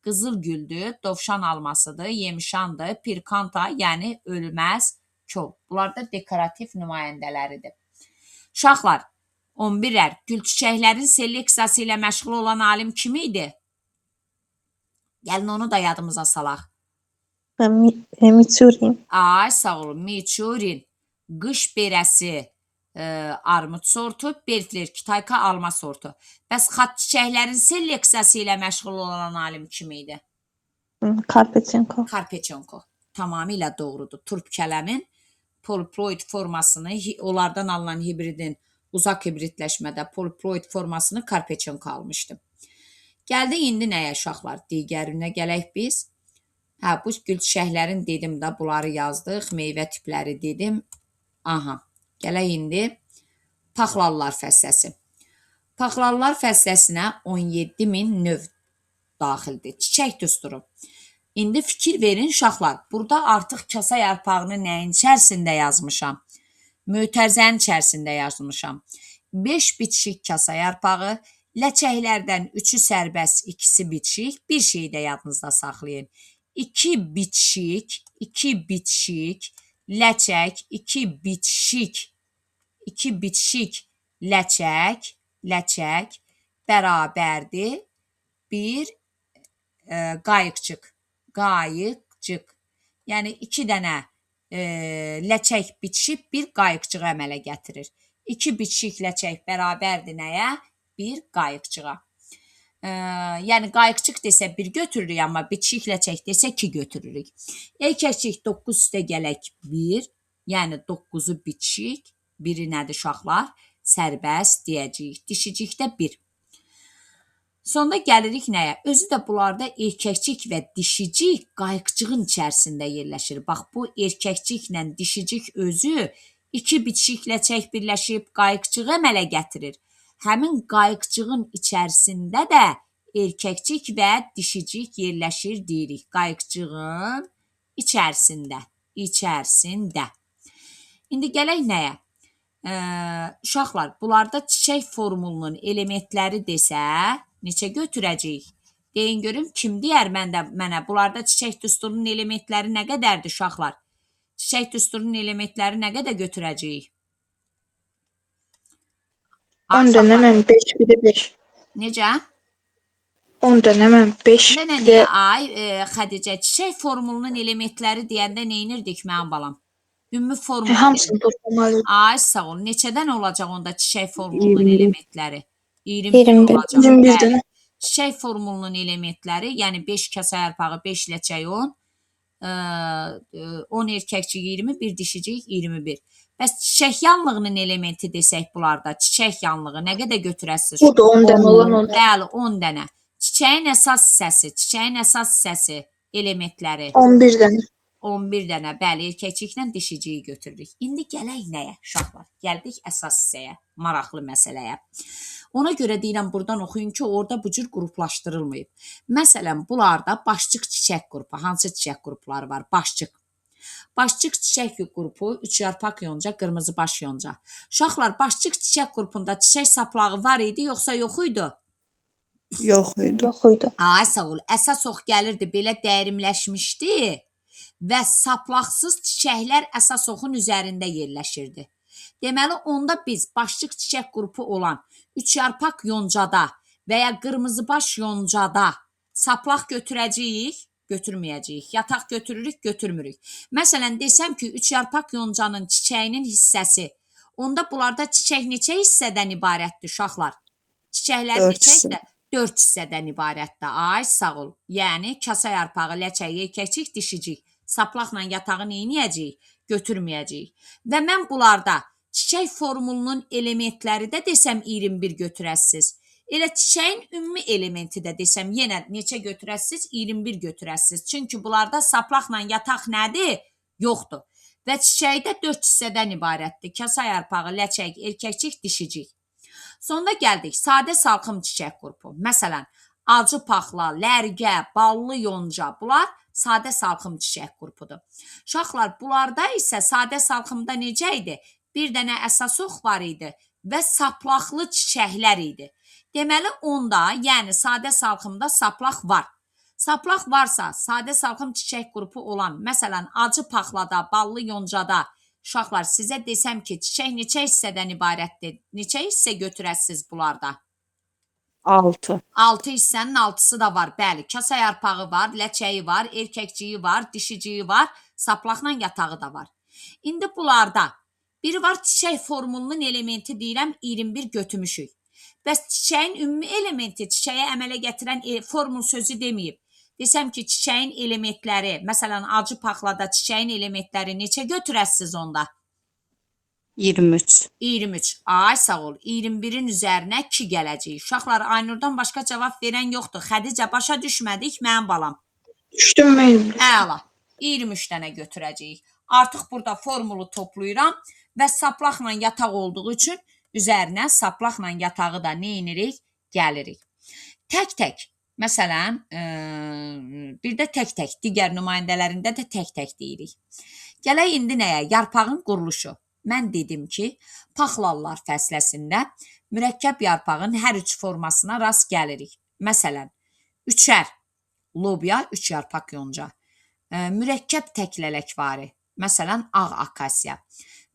qızıl güldür, dovşan almasıdır, yemişandır, pirkanta, yəni ölməz kol. Bunlar da dekorativ nümayəndələridir. Uşaqlar, 11-lər, gül çiçəklərin seleksiyası ilə məşğul olan alim kim idi? Gəlin onu da yadımıza salaq. Miçurin. Ay, sağ olun, Miçurin. Qış berəsi armud sortu, Bertler, Kitayka alma sortu. Bəs xat çiçəklərin seleksiyası ilə məşğul olan alim kim idi? Karpetchenko. Karpetchenko. Tamamilə doğrudur. Turp kələmin poliploid formasını, onlardan alınan hibridin uzaq hibridləşmədə poliploid formasını Karpechenko almışdı. Gəldik indi nəyə uşaqlar? Digərinə gələk biz. Bu gül çiçəklərin dedim də, bunları yazdıq. Meyvə tipləri dedim. Aha, gələk indi paxlallar fəsləsi. Paxlallar fəsləsinə 17.000 növ daxildir. Çiçək düsturu. İndi fikir verin uşaqlar. Burada artıq kasa yarpağını nəyin içərisində yazmışam? Mötərizənin içərisində yazmışam. 5 bitişik kasa yarpağı, ləçəklərdən 3-ü sərbəst, 2-si bitişik. Bir şeyi də yadınızda saxlayın. 2 bitişik ləçək, 2 bitişik ləçək bərabərdir bir qayıqcıq. Yəni 2 dənə ləçək bitişib bir qayıqcığı əmələ gətirir. 2 bitişik ləçək bərabərdir nəyə? Bir qayıqcığa. Yəni qayıqcıq desə 1 götürürük, amma bitişik ləçək desə 2 götürürük. Erkəkcik 9 üstə gələk 1, yəni 9-u bitişik, biri nədir uşaqlar? Sərbəst deyəcəyik. Dişicikdə 1. Sonda gəlirik nəyə? Özü də bunlarda erkəkcik və dişicik qayıqcığın içərisində yerləşir. Bax, bu erkəkciklə dişicik özü 2 bitişik ləçək birləşib qayıqcığı əmələ gətirir. Həmin qayıqcığın içərisində də erkəkcik və dişicik yerləşir deyirik. Qayıqcığın içərisində. İndi gələk nəyə? Uşaqlar, bunlarda çiçək formulunun elementləri desə, neçə götürəcəyik? Deyin görüm, kim deyər mənə? Bunlarda çiçək düsturunun elementləri nə qədərdir uşaqlar? Çiçək düsturunun elementləri nə qədər götürəcəyik? 10 dənə mən 5, bir də 5. Necə? 10 dənə mən 5, Dənə bir də niyə? Xədicə, çiçək formulunun elementləri deyəndə neynirdik mənim balam? Ümumi formul. hamısını toplamalıyım. Ay sağ ol. Neçədən olacaq onda çiçək formulunun 21. elementləri? 21 21. olacaq. 21 Bəli. dənə. Çiçək formulunun elementləri, yəni 5 kasa yarpağı, 5 ləçək 10, 10 erkəkcik 20, bir dişicik 21. Bəs çiçək yanlığının elementi desək bunlarda, çiçək yanlığı nə qədər götürəsiniz? Bu da 10 dənə olan 10. Bəli, 10 dənə. Çiçəyin əsas hissəsi, elementləri. 11 dənə. 11 dənə, bəli, erkəkçiklə dişiciyi götürürük. İndi gələk nəyə, uşaqlar? Gəldik əsas hissəyə, maraqlı məsələyə. Ona görə deyirəm, buradan oxuyun ki, orada bu cür qruplaşdırılmayıb. Məsələn, bunlarda başçıq çiçək qrupu, hansı çiçək qrupları var? Başçıq çiçək qrupu, 3 yarpaq yonca, qırmızı baş yonca. Uşaqlar, başçıq çiçək qrupunda çiçək saplağı var idi, yoxsa yox idi? Yox idi. Ay, sağ ol. Əsas ox gəlirdi, belə dərimləşmişdi və saplaqsız çiçəklər əsas oxun üzərində yerləşirdi. Deməli, onda biz başçıq çiçək qrupu olan 3 yarpaq yoncada və ya qırmızı baş yoncada saplaq götürəcəyik, götürməyəcəyik. Yataq götürürük, götürmürük. Məsələn, desəm ki, 3 yarpaq yoncanın çiçəyinin hissəsi, onda bunlarda çiçək neçə hissədən ibarətdir, uşaqlar? Çiçəklər neçə? 4 hissədən ibarətdir. Ay, sağ ol. Yəni, kasa yarpağı, ləçək, erkəkcik, dişicik. Saplaqla yatağı neyniyəcəyik? Götürməyəcəyik. Və mən bunlarda çiçək formulunun elementləri də desəm 21 götürəsiz. Elə çiçəyin ümumi elementi də desəm yenə neçə götürəsiz? 21 götürəsiz. Çünki bunlarda saplaqla yataq nədir? Yoxdur. Və çiçəkdə 4 hissədən ibarətdir. Kasa yarpağı, ləçək, erkəkcik, dişicik. Sonda gəldik sadə salxım çiçək qrupu. Məsələn, acı paxla, lərgə, ballı yonca, bunlar sadə salxım çiçək qrupudur. Uşaqlar, bunlarda isə sadə salxımda necə idi? Bir dənə əsas ox var idi və saplaqlı çiçəklər idi. Deməli, onda, yəni sadə salxımda saplaq var. Saplaq varsa, sadə salxım çiçək qrupu olan, məsələn, acı paxlada, ballı yoncada, uşaqlar, sizə desəm ki, çiçək neçə hissədən ibarətdir? Neçə hissə götürəsiz bunlarda? 6. 6 hissənin 6-sı da var, bəli. Kasa yarpağı var, ləçəyi var, erkəkciyi var, dişiciyi var, saplaqla yatağı da var. İndi bunlarda biri var çiçək formulunun elementi deyirəm 21 götürmüşük. Bəs çiçəyin ümumi elementi çiçəyə əmələ gətirən formul sözü deməyib. desəm ki, çiçəyin elementləri, məsələn, acı paxlada çiçəyin elementləri neçə götürəsiz onda? 23. 23. Ay sağ ol. 21-in üzərinə 2 gələcək. Uşaqlar, Aynurdan başqa cavab verən yoxdur. Xədicə, başa düşmədik, mənim balam. Düşdüm müəllim. Əla. 23 dənə götürəcəyik. Artıq burada formulu toplayıram və saplaqla yataq olduğu üçün üzərinə saplaqla yatağı da nə edirik? Gəlirik. Tək-tək. Məsələn, bir də tək-tək. Digər nümayəndələrində də tək-tək deyirik. Gələk indi nəyə? Yarpağın quruluşu. Mən dedim ki, paxlallar fəsləsində mürəkkəb yarpağın hər üç formasına rast gəlirik. Məsələn, üçər, lobya, üç yarpaq yonca. Mürəkkəb təklələkvari, məsələn, ağ akasiya.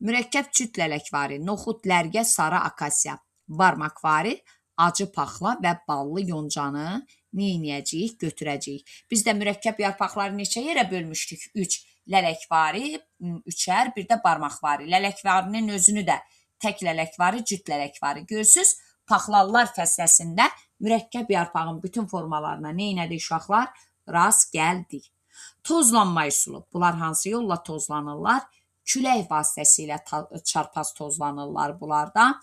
Mürəkkəb cütlələkvari, noxud, lərgə, sarı akasiya. Barmaqvari, acı paxla və ballı yoncanı neynəyəcəyik, götürəcəyik. Biz də mürəkkəb yarpaqları neçə yerə bölmüşdük? 3. Lələkvari, üçər, bir də barmaqvari. Lələkvarinin özünü də tək lələkvari, cüt lələkvari. Görürsünüz, paxlallar fəsləsində mürəkkəb yarpağın bütün formalarına neynədik uşaqlar? Rast gəldik. Tozlanma üsulu. Bunlar hansı yolla tozlanırlar? Külək vasitəsilə çarpaz tozlanırlar bunlarda.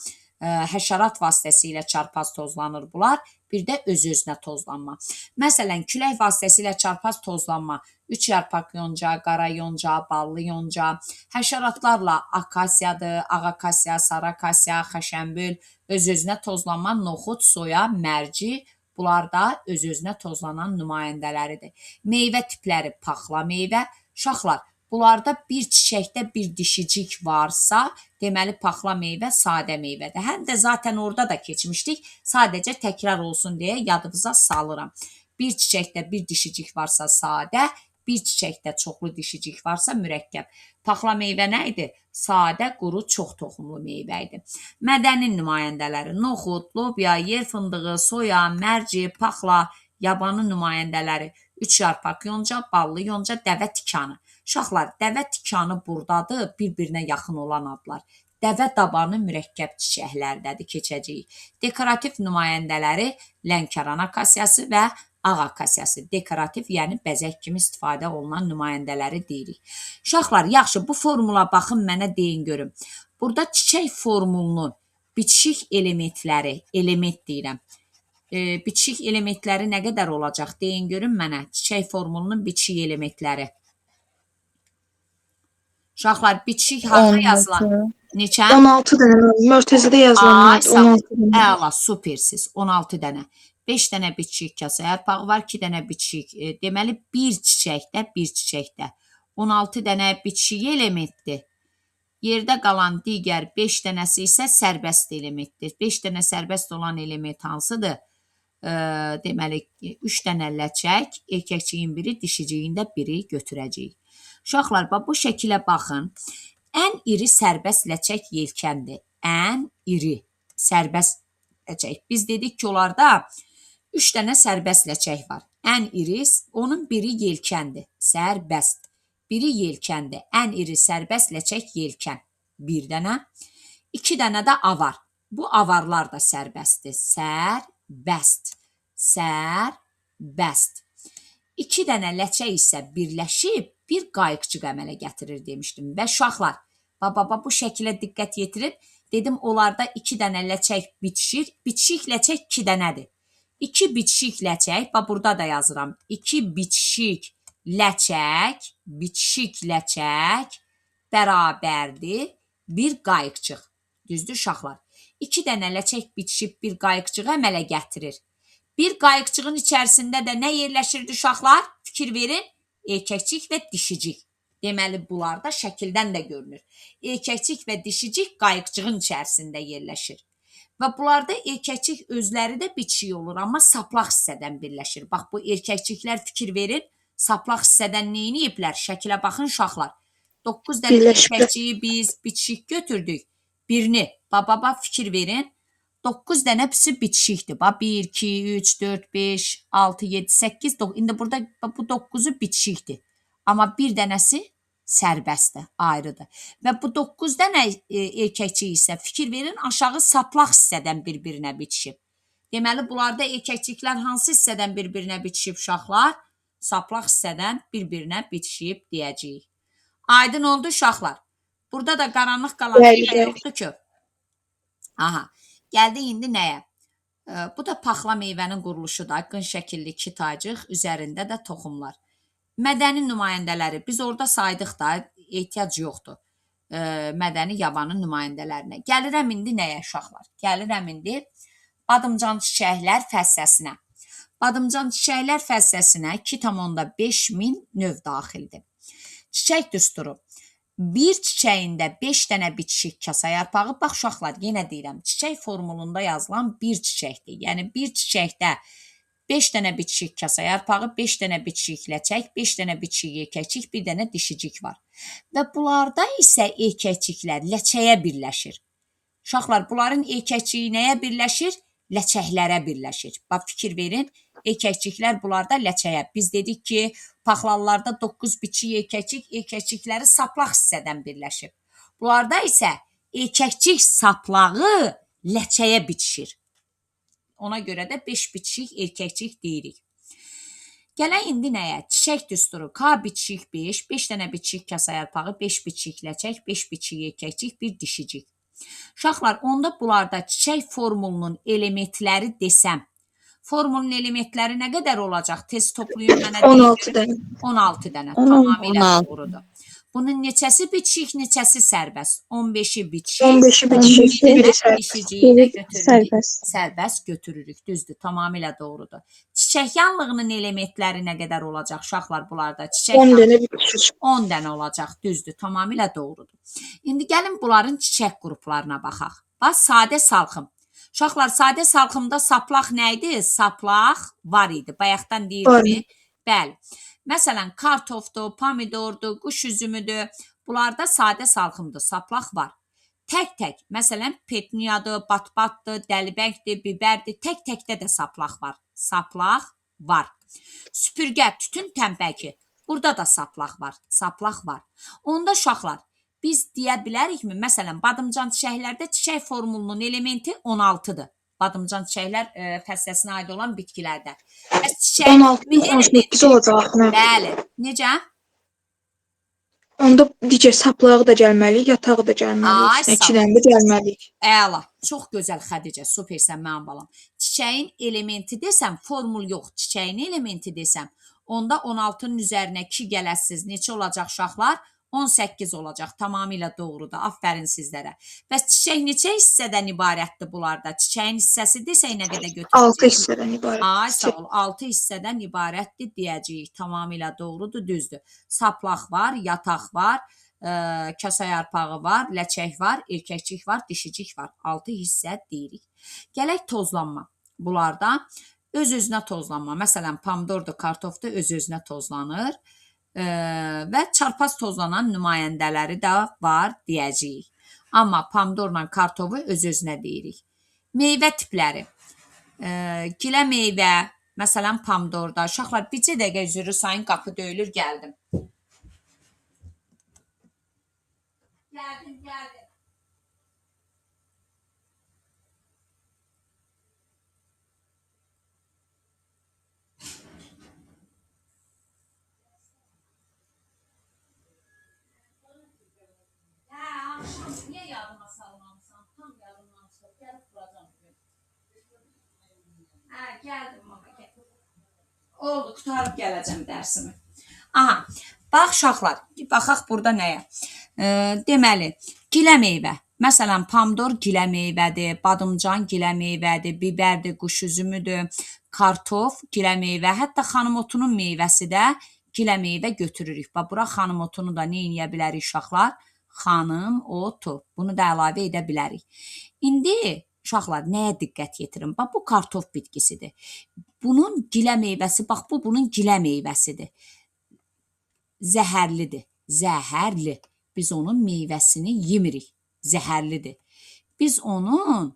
Həşərat vasitəsilə çarpaz tozlanır bunlar. Bir də öz-özünə tozlanma. Məsələn, külək vasitəsilə çarpaz tozlanma. 3 yarpaq yonca, qara yonca, ballı yonca. Həşəratlarla akasiyadır, ağ akasiya, sarı akasiya, xəşənbül. Öz-özünə tozlanma noxud, soya, mərci. Bunlar da öz-özünə tozlanan nümayəndələridir. Meyvə tipləri paxla meyvə. Uşaqlar, bunlarda bir çiçəkdə bir dişicik varsa, deməli paxla meyvə sadə meyvədir. Həm də zaten orada da keçmişdik. Sadəcə təkrar olsun deyə yadınıza salıram. Bir çiçəkdə bir dişicik varsa sadə, bir çiçəkdə çoxlu dişicik varsa mürəkkəb. Paxla meyvə nə idi? Sadə, quru, çox toxumlu meyvə idi. Mədəni nümayəndələri noxud, lobya, yer fındığı, soya, mərci, paxla, yabanı nümayəndələri 3 yarpaq yonca, ballı yonca, dəvə tikanı. Uşaqlar, dəvə tikanı buradadır, bir-birinə yaxın olan adlar. Dəvə dabanı mürəkkəb çiçəklərdədir, keçəcəyik. Dekorativ nümayəndələri Lənkəran akasiyası və ağ akasiyası. Dekorativ, yəni bəzək kimi istifadə olunan nümayəndələri deyirik. Uşaqlar, yaxşı, bu formula baxın, mənə deyin görüm. Burada çiçək formulunun bitişik elementləri, element deyirəm. Bitişik elementləri nə qədər olacaq? Deyin görün mənə. Çiçək formulunun bitişik elementləri. Uşaqlar, bitişik harda yazılan? Neçə? 16 dənə mörtəzədə yazılanlardır. 16 dənə. Əla, supersiz. 16 dənə. 5 dənə bitişik kasa yarpağı var, 2 dənə bitişik. Deməli, bir çiçəkdə 16 dənə bitişik elementdir. Yerdə qalan digər 5 dənəsi isə sərbəst elementdir. 5 dənə sərbəst olan element hansıdır? Deməli, 3 dənə ləçək, erkəkçiyin biri, dişiciyin də biri götürəcəyik. Uşaqlar, bu şəkilə baxın. Ən iri sərbəst ləçək yelkəndir. Ən iri sərbəst ləçək. Biz dedik ki, onlarda 3 dənə sərbəst ləçək var. Ən iri, onun biri yelkəndir. Sərbəst. Biri yelkəndir. Ən iri sərbəst ləçək yelkən. 1 dənə. 2 dənə də avar. Bu avarlar da sərbəstdir. Sərbəst. Sərbəst. 2 dənə ləçək isə birləşib bir qayıqçıq əmələ gətirir demişdim. Və uşaqlar, bu şəkilə diqqət yetirin. Dedim, onlarda 2 dənə ləçək bitişir. Bitişik ləçək 2 dənədir. 2 bitişik ləçək, burada da yazıram. 2 bitişik ləçək bərabərdir bir qayıqçıq. Düzdür uşaqlar? 2 dənə ləçək bitişib bir qayıqçığı əmələ gətirir. Bir qayıqçığın içərisində də nə yerləşirdi uşaqlar? Fikir verin. Erkəkcik və dişicik. Deməli, bunlar da şəkildən də görünür. Erkəkcik və dişicik qayıqçığın içərisində yerləşir. Və bunlarda erkəkcik özləri də bitişik olur, amma saplaq hissədən birləşir. Bax, bu erkəkciklər fikir verin, saplaq hissədən neyini yiyiblər? Şəkilə baxın, uşaqlar. 9 dənə erkəkciyi biz bitişik götürdük. Birini, fikir verin. 9 dənəsi bitişikdir. 1, 2, 3, 4, 5, 6, 7, 8, 9. İndi burada bu 9'u bitişikdir. Amma bir dənəsi sərbəstdir, ayrıdır. Və bu 9 dənə erkəkçik isə fikir verin, aşağı saplaq hissədən bir-birinə bitişib. Deməli, bunlarda erkəkçiklər hansı hissədən bir-birinə bitişib uşaqlar? saplaq hissədən bir-birinə bitişib deyəcəyik. Aydın oldu uşaqlar. Burada da qaranlıq qalan şey yoxdur ki. Aha, gəldik indi nəyə? Bu da paxla meyvənin quruluşudur. Qın şəkilli 2 tacıq, üzərində də toxumlar. Mədəni nümayəndələri biz orada saydıq da, ehtiyac yoxdur. Mədəni yabanın nümayəndələrinə. Gəlirəm indi nəyə uşaqlar? Gəlirəm indi badımcan çiçəklər fəssəsinə. Badımcan çiçəklər fəssəsinə 2,5 min növ daxildir. Çiçək düsturu. Bir çiçəyində 5 dənə bitişik kasa yarpağı. Bax uşaqlar, yenə deyirəm, çiçək formulunda yazılan bir çiçəkdir. Yəni bir çiçəkdə 5 dənə bitişik kasa yarpağı, 5 dənə bitişik ləçək, 5 dənə bitişik erkəkçik, bir dənə dişicik var. Və bunlarda isə erkəkçiklər ləçəyə birləşir. Uşaqlar, bunların erkəkçiyi nəyə birləşir? Ləçəklərə birləşir. Bax, fikir verin. Erkəkçiklər bunlarda ləçəyə. Biz dedik ki, paxlallarda 9 biçik erkəkçik, erkəkçikləri saplaq hissədən birləşib. Bunlarda isə erkəkçik saplağı ləçəyə bitişir. Ona görə də 5 biçik erkəkçik deyirik. Gələk indi nəyə? Çiçək düsturu. K biçik 5, 5 dənə biçik kasa yarpağı, 5 biçik ləçək, 5 biçik erkəkçik, bir dişicik. Uşaqlar, onda bunlarda çiçək formulunun elementləri desəm, formulun elementləri nə qədər olacaq? Tez toplayın mənə. 16 dənə. 16 dənə. Tamamilə doğrudur. Bunun neçəsi bitişik, neçəsi sərbəst? 15-i bitişik. 15-i bitişik, biri sərbəst. Sərbəst götürürük. Düzdür, tamamilə doğrudur. Çiçək yanlığının elementləri nə qədər olacaq uşaqlar bunlarda? 10 dənə bitişik. 10 dənə olacaq. Düzdür, tamamilə doğrudur. İndi gəlin bunların çiçək qruplarına baxaq. Bax, sadə salxım. Uşaqlar, sadə salxımda saplaq nə idi? Saplaq var idi. Bayaqdan deyirdi. Bəli. Məsələn, kartofdur, pomidordur, quş üzümüdür. Bunlarda sadə salxımdır, saplaq var. Tək-tək, məsələn, petuniyadır, batbatdır, dəlibəngdir, bibərdir. Tək-təkdə də saplaq var. Saplaq var. Süpürgə, tütün təmbəki. Burada da saplaq var. Saplaq var. Onda uşaqlar, biz deyə bilərikmi? Məsələn, badımcan çiçəklərdə çiçək formulunun elementi 16-dır. Badımcan çiçəklər fəsləsinə aid olan bitkilərdə. 16-18 olacaq. Bəli. Necə? Onda digər saplağı da gəlməli, yatağı da gəlməli. İkidən də gəlməli. Əla. Çox gözəl Xədicə. Supersən mənim balam. Çiçəyin elementi desəm, formul yox. Çiçəyin elementi desəm, onda 16-nın üzərinə 2 gələsiz. Neçə olacaq uşaqlar? 18 olacaq. Tamamilə doğrudur. Afərin sizlərə. Bəs çiçək neçə hissədən ibarətdir bunlarda? Çiçəyin hissəsi desək nə qədər götürəcəyik? 6 hissədən ibarətdir. Ay, sağ ol. 6 hissədən ibarətdir deyəcəyik. Tamamilə doğrudur, düzdür. Saplaq var, yataq var, kasa yarpağı var, ləçək var, erkəkçik var, dişicik var. 6 hissə deyirik. Gələk tozlanma. Bunlarda öz-özünə tozlanma. Məsələn, pomidordur, kartofdur, öz-özünə tozlanır. Və çarpaz tozlanan nümayəndələri də var deyəcəyik. Amma pomidorla kartofu öz-özünə deyirik. Meyvə tipləri. Gilə meyvə, məsələn, pomidorda. Uşaqlar, bircə dəqiqə üzrü sayın, qapı döyülür, gəldim. Gəldim. Niyə yadıma salmamısan? Tam yadımdan çıxıb, gəlib duracam. Gəldim, mama, gəldim. Oldu, qutarıb gələcəm dərsimi. Aha, bax uşaqlar, baxaq burada nəyə? Deməli, gilə meyvə. Məsələn, pomidor gilə meyvədir, badımcan gilə meyvədir, bibərdir, quş üzümüdür, kartof gilə meyvə, hətta xanım otunun meyvəsi də gilə meyvə götürürük. Bax, bura xanım otunu da nə eləyə bilərik uşaqlar? Xanım otu. Bunu da əlavə edə bilərik. İndi uşaqlar, nəyə diqqət yetirin? Bax, bu kartof bitkisidir. Bunun gilə meyvəsi, bax, bu bunun gilə meyvəsidir. Zəhərlidir. Zəhərli. Biz onun meyvəsini yemirik. Zəhərlidir. Biz onun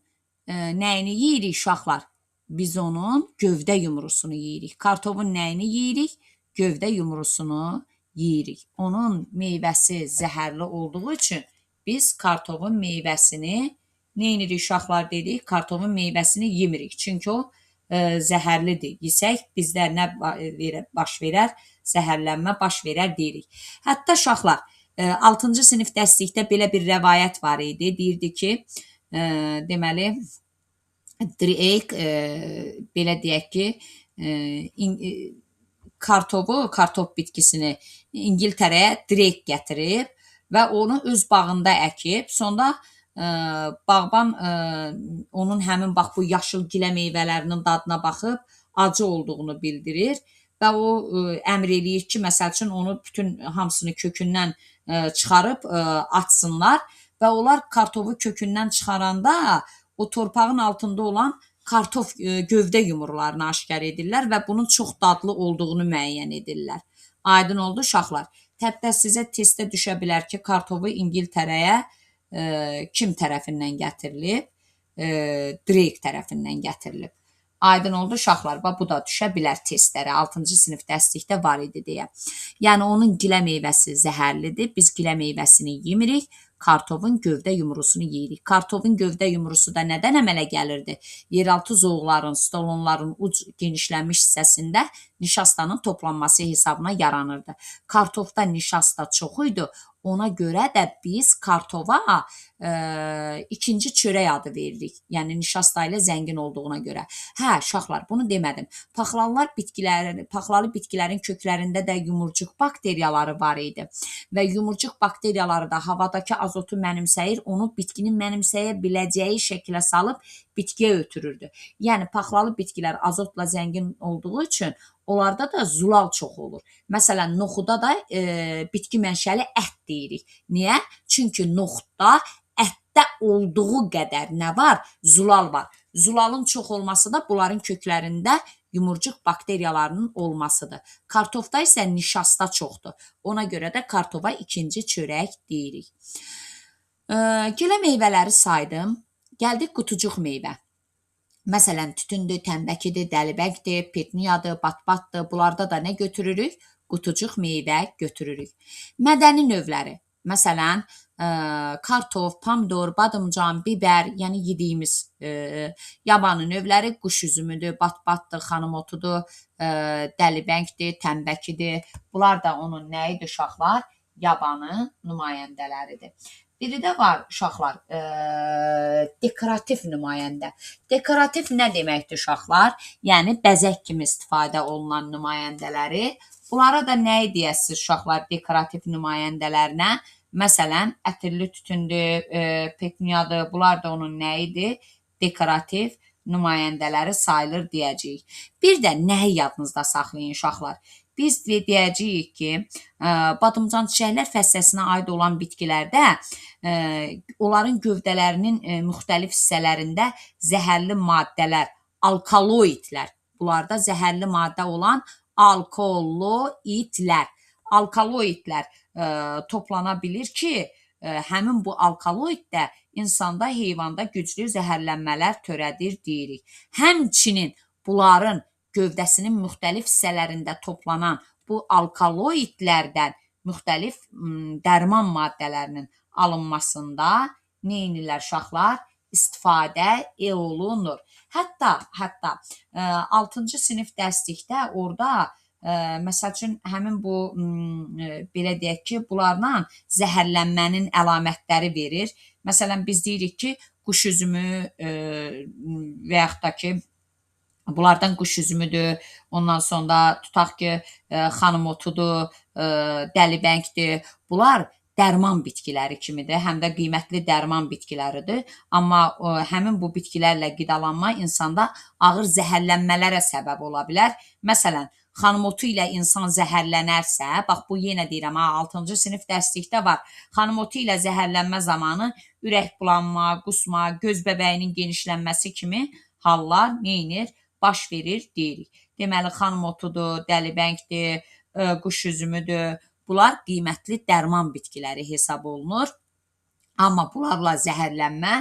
nəyini yeyirik uşaqlar? Biz onun gövdə yumrusunu yeyirik. Kartofun nəyini yeyirik? Gövdə yumrusunu yeyirik. Onun meyvəsi zəhərli olduğu üçün biz kartofun meyvəsini nə edirik uşaqlar dedik? Kartofun meyvəsini yemirik. Çünki o zəhərlidir yesək, bizdə nə baş verər? Zəhərlənmə baş verər deyirik. Hətta uşaqlar 6-cı sinif dərslikdə belə bir rəvayət var idi. Deyirdi ki, deməli Drake belə deyək ki, kartof bitkisini İngiltərəyə Drake gətirib və onu öz bağında əkib. Sonra bağban onun həmin bax bu yaşıl gilə meyvələrinin dadına baxıb acı olduğunu bildirir və o əmr eləyir ki, məsəl üçün onu bütün hamısını kökündən çıxarıb açsınlar və onlar kartofu kökündən çıxaranda o torpağın altında olan kartof gövdə yumrularını aşkar edirlər və bunun çox dadlı olduğunu müəyyən edirlər. Aydın oldu uşaqlar. Hətta sizə testdə düşə bilər ki, kartofu İngiltərəyə kim tərəfindən gətirilib? Drake tərəfindən gətirilib. Aydın oldu uşaqlar. Bu da düşə bilər testlərə. 6-cı sinif dərslikdə var idi deyə. Yəni onun gilə meyvəsi zəhərlidir. Biz gilə meyvəsini yemirik. Kartofun gövdə yumrusunu yeyirik. Kartofun gövdə yumrusu da nədən əmələ gəlirdi? Yeraltı zoğların, stolonların uc genişlənmiş hissəsində nişastanın toplanması hesabına yaranırdı. Kartofda nişasta çox idi. Ona görə də biz kartova ikinci çörək adı veririk. Yəni nişasta ilə zəngin olduğuna görə. Hə, uşaqlar, bunu demədim. Paxlalı bitkilərin köklərində də yumurcuq bakteriyaları var idi. Və yumurcuq bakteriyaları da havadakı azotu mənimsəyir, onu bitkinin mənimsəyə biləcəyi şəklə salıb bitkiyə ötürürdü. Yəni paxlalı bitkilər azotla zəngin olduğu üçün onlarda da zulal çox olur. Məsələn, noxuda da bitki mənşəli ət deyirik. Niyə? Çünki noxudda ətdə olduğu qədər nə var? Zulal var. Zulalın çox olması da bunların köklərində yumurcuq bakteriyalarının olmasıdır. Kartofda isə nişasta çoxdur. Ona görə də kartofa ikinci çörək deyirik. Gilə meyvələri saydım. Gəldik qutucuq meyvə. Məsələn, tütündür, tənbəkidir, dəlibəngdir, petniyadır, batbatdır. Bunlarda da nə götürürük? Qutucuq meyvə götürürük. Mədəni növləri. Məsələn, kartof, pomidor, badımcan, bibər, yəni yediyimiz yabanı növləri quş üzümüdür, batbatdır, xanımotudur, dəlibəngdir, tənbəkidir. Bunlar da onun nə idi uşaqlar? Yabanı nümayəndələridir. Biri də var uşaqlar, dekorativ nümayəndə. Dekorativ nə deməkdir uşaqlar? Yəni bəzək kimi istifadə olunan nümayəndələri. Bunlara da nə deyəsiniz uşaqlar dekorativ nümayəndələrinə? Məsələn, ətirli tütündür, petniyadır. Bunlar da onun nə idi? Dekorativ nümayəndələri sayılır deyəcəyik. Bir də nəyi yadınızda saxlayın uşaqlar? Biz deyəcəyik ki, badımcan çiçəklər fəsləsinə aid olan bitkilərdə onların gövdələrinin müxtəlif hissələrində zəhərli maddələr, alkaloidlər, bunlarda zəhərli maddə olan alkaloidlər toplana bilir ki, həmin bu alkaloid də insanda, heyvanda güclü zəhərlənmələr törədir deyirik. Həmçinin bunların gövdəsinin müxtəlif hissələrində toplanan bu alkaloidlərdən müxtəlif dərman maddələrinin alınmasında nə edirlər uşaqlar? İstifadə olunur. Hətta 6-cı sinif dərslikdə orada məsəl üçün həmin bu belə deyək ki, bunlarla zəhərlənmənin əlamətləri verir. Məsələn, biz deyirik ki, quş üzümü və yaxud da ki, bunlardan quş üzümüdür, ondan sonra tutaq ki, xanımotudur, dəlibəngdir. Bunlar dərman bitkiləri kimidir, həm də qiymətli dərman bitkiləridir. Amma həmin bu bitkilərlə qidalanma insanda ağır zəhərlənmələrə səbəb ola bilər. Məsələn, xanımotu ilə insan zəhərlənərsə, bax bu yenə deyirəm, 6-cı sinif dərslikdə var. Xanımotu ilə zəhərlənmə zamanı ürək bulanma, qusma, göz bəbəyinin genişlənməsi kimi hallar nə edir? Baş verir deyirik. Deməli, xanımotudur, dəlibəngdir, quş üzümüdür. Bunlar qiymətli dərman bitkiləri hesab olunur. Amma bunlarla zəhərlənmə,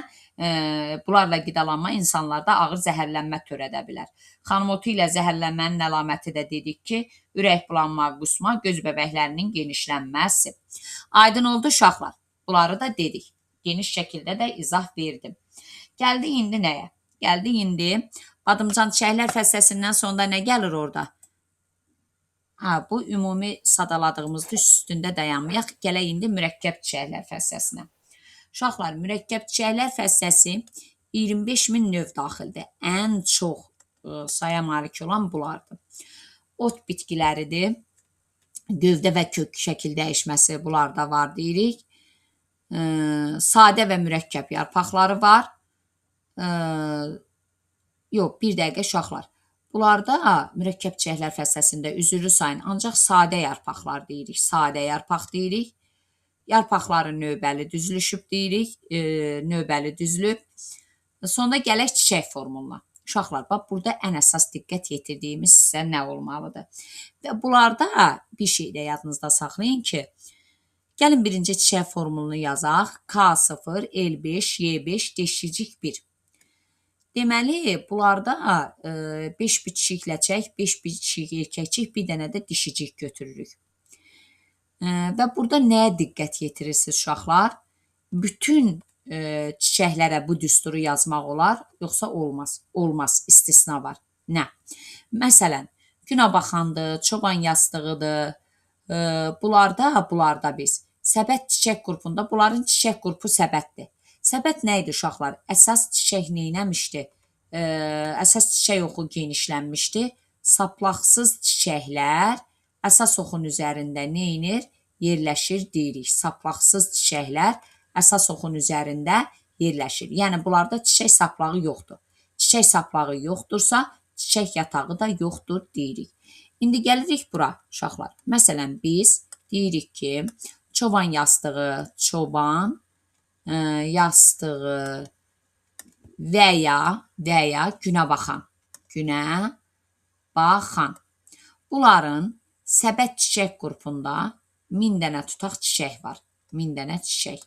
bunlarla qidalanma insanlarda ağır zəhərlənmə törədə bilər. Xanımotu ilə zəhərlənmənin əlaməti də dedik ki, ürək bulanma, qusma, göz bəbəklərinin genişlənməsi. Aydın oldu uşaqlar. Bunları da dedik. Geniş şəkildə də izah verdim. Gəldik indi nəyə? Gəldik indi Badımcan çiçəklər fəsləsindən sonra nə gəlir orada? Bu ümumi sadaladığımızda üstündə dayanmayaq. Gələk indi mürəkkəb çiçəklər fəsləsinə. Uşaqlar, mürəkkəb çiçəklər fəsləsi 25.000 növ daxildir. Ən çox saya malik olan bunlardır. Ot bitkiləridir. Gövdə və kök şəkil dəyişməsi bunlarda var deyirik. Sadə və mürəkkəb yarpaqları var. Yox, bir dəqiqə uşaqlar. Bunlarda mürəkkəb çiçəklər fəsləsində üzürlü sayın ancaq sadə yarpaqlar deyirik. Sadə yarpaq deyirik. Yarpaqları növbəli düzülüşüb deyirik. Növbəli düzülüb. Sonra gələk çiçək formuluna. Uşaqlar, bax, burada ən əsas diqqət yetirdiyimiz sizə nə olmalıdır? Və bunlarda bir şey də yadınızda saxlayın ki, gəlin birinci çiçək formulunu yazaq. K0, L5, Y5, deşicik 1. Deməli, bunlarda 5 bitişik ləçək, 5 bitişik erkəkcik, bir dənə də dişicik götürürük. Və burada nəyə diqqət yetirirsiniz uşaqlar? Bütün çiçəklərə bu düsturu yazmaq olar, yoxsa olmaz? Olmaz, istisna var. Nə? Məsələn, Günəbaxandır, çoban yastığıdır. Bunlarda biz səbət çiçək qrupunda, bunların çiçək qrupu səbətdir. Səbət nə idi uşaqlar? Əsas çiçək neynəmişdi? Əsas çiçək oxu genişlənmişdi. Saplaqsız çiçəklər əsas oxun üzərində neynir? Yerləşir deyirik. Saplaqsız çiçəklər əsas oxun üzərində yerləşir. Yəni, bunlarda çiçək saplağı yoxdur. Çiçək saplağı yoxdursa, çiçək yatağı da yoxdur deyirik. İndi gəlirik bura, uşaqlar. Məsələn, biz deyirik ki, çoban yastığı, çoban yastığı və ya günəbaxan. Günəbaxan. Bunların səbət çiçək qrupunda 1000 dənə tutaq çiçək var. 1000 dənə çiçək.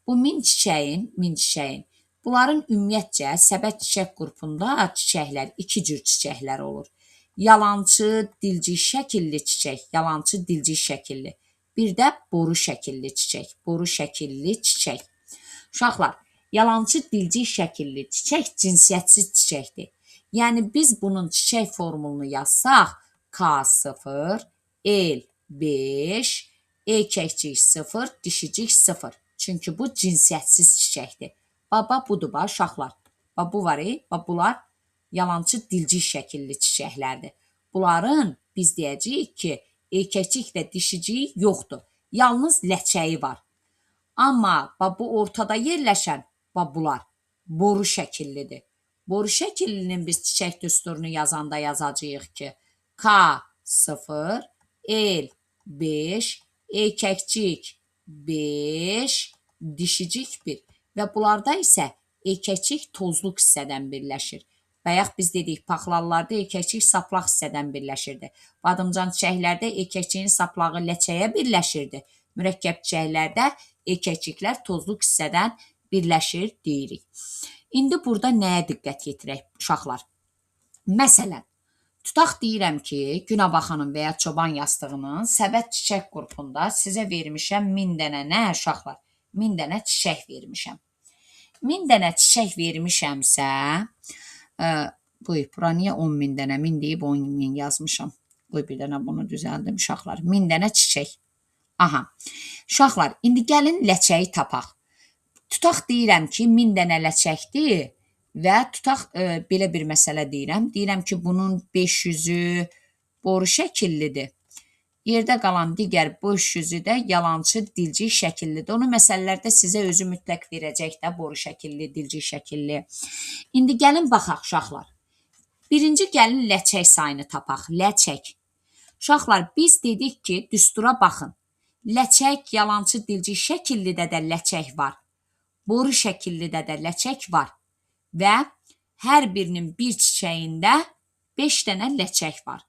Bu 1000 çiçəyin, bunların ümumiyyətcə səbət çiçək qrupunda çiçəklər, 2 cür çiçəklər olur. Yalançı, dilcik şəkilli çiçək, yalançı, dilcik şəkilli. Bir də boru şəkilli çiçək, boru şəkilli çiçək. Uşaqlar, yalançı, dilcik şəkilli çiçək cinsiyyətsiz çiçəkdir. Yəni, biz bunun çiçək formulunu yazsaq, K0, L5, erkəkcik 0, dişicik 0. Çünki bu cinsiyyətsiz çiçəkdir. Baba budur, uşaqlar. Bu var, bunlar yalançı, dilcik şəkilli çiçəklərdir. Bunların biz deyəcəyik ki, erkəkcik və dişicik yoxdur. Yalnız ləçəyi var. Amma bu ortada yerləşən bunlar boru şəkillidir. Boru şəkillinin biz çiçək düsturunu yazanda yazacağıq ki, K0, L5, erkəkcik 5, dişicik 1. Və bunlarda isə erkəkcik tozluq hissədən birləşir. Bayaq biz dedik, paxlallarda erkəkcik saplaq hissədən birləşirdi. Badımcan çiçəklərdə erkəkciyin saplağı ləçəyə birləşirdi. Mürəkkəb çiçəklərdə erkəkciklər tozluq hissədən birləşir deyirik. İndi burada nəyə diqqət yetirək uşaqlar? Məsələn, tutaq deyirəm ki, Günəbaxanın və ya çoban yastığının səbət çiçək qrupunda sizə vermişəm 1000 dənə nə uşaqlar? 1000 dənə çiçək vermişəm. 1000 dənə çiçək vermişəmsə, bura niyə 10.000 dənə, 1000 deyib 10.000 yazmışam. Bir dənə bunu düzəldim uşaqlar. 1000 dənə çiçək. Uşaqlar, indi gəlin ləçəyi tapaq. Tutaq deyirəm ki, 1000 dənə ləçəkdir və tutaq belə bir məsələ deyirəm. Deyirəm ki, bunun 500-ü boru şəkillidir. Yerdə qalan digər 500-ü də yalançı, dilcik şəkillidir. Onu məsələlərdə sizə özü mütləq verəcək də boru şəkilli, dilcik şəkilli. İndi gəlin baxaq uşaqlar. Birinci gəlin ləçək sayını tapaq. Ləçək. Uşaqlar, biz dedik ki, düstura baxın. Ləçək, yalançı, dilcik şəkillidə də ləçək var. Boru şəkillidə də ləçək var. Və hər birinin bir çiçəyində 5 dənə ləçək var.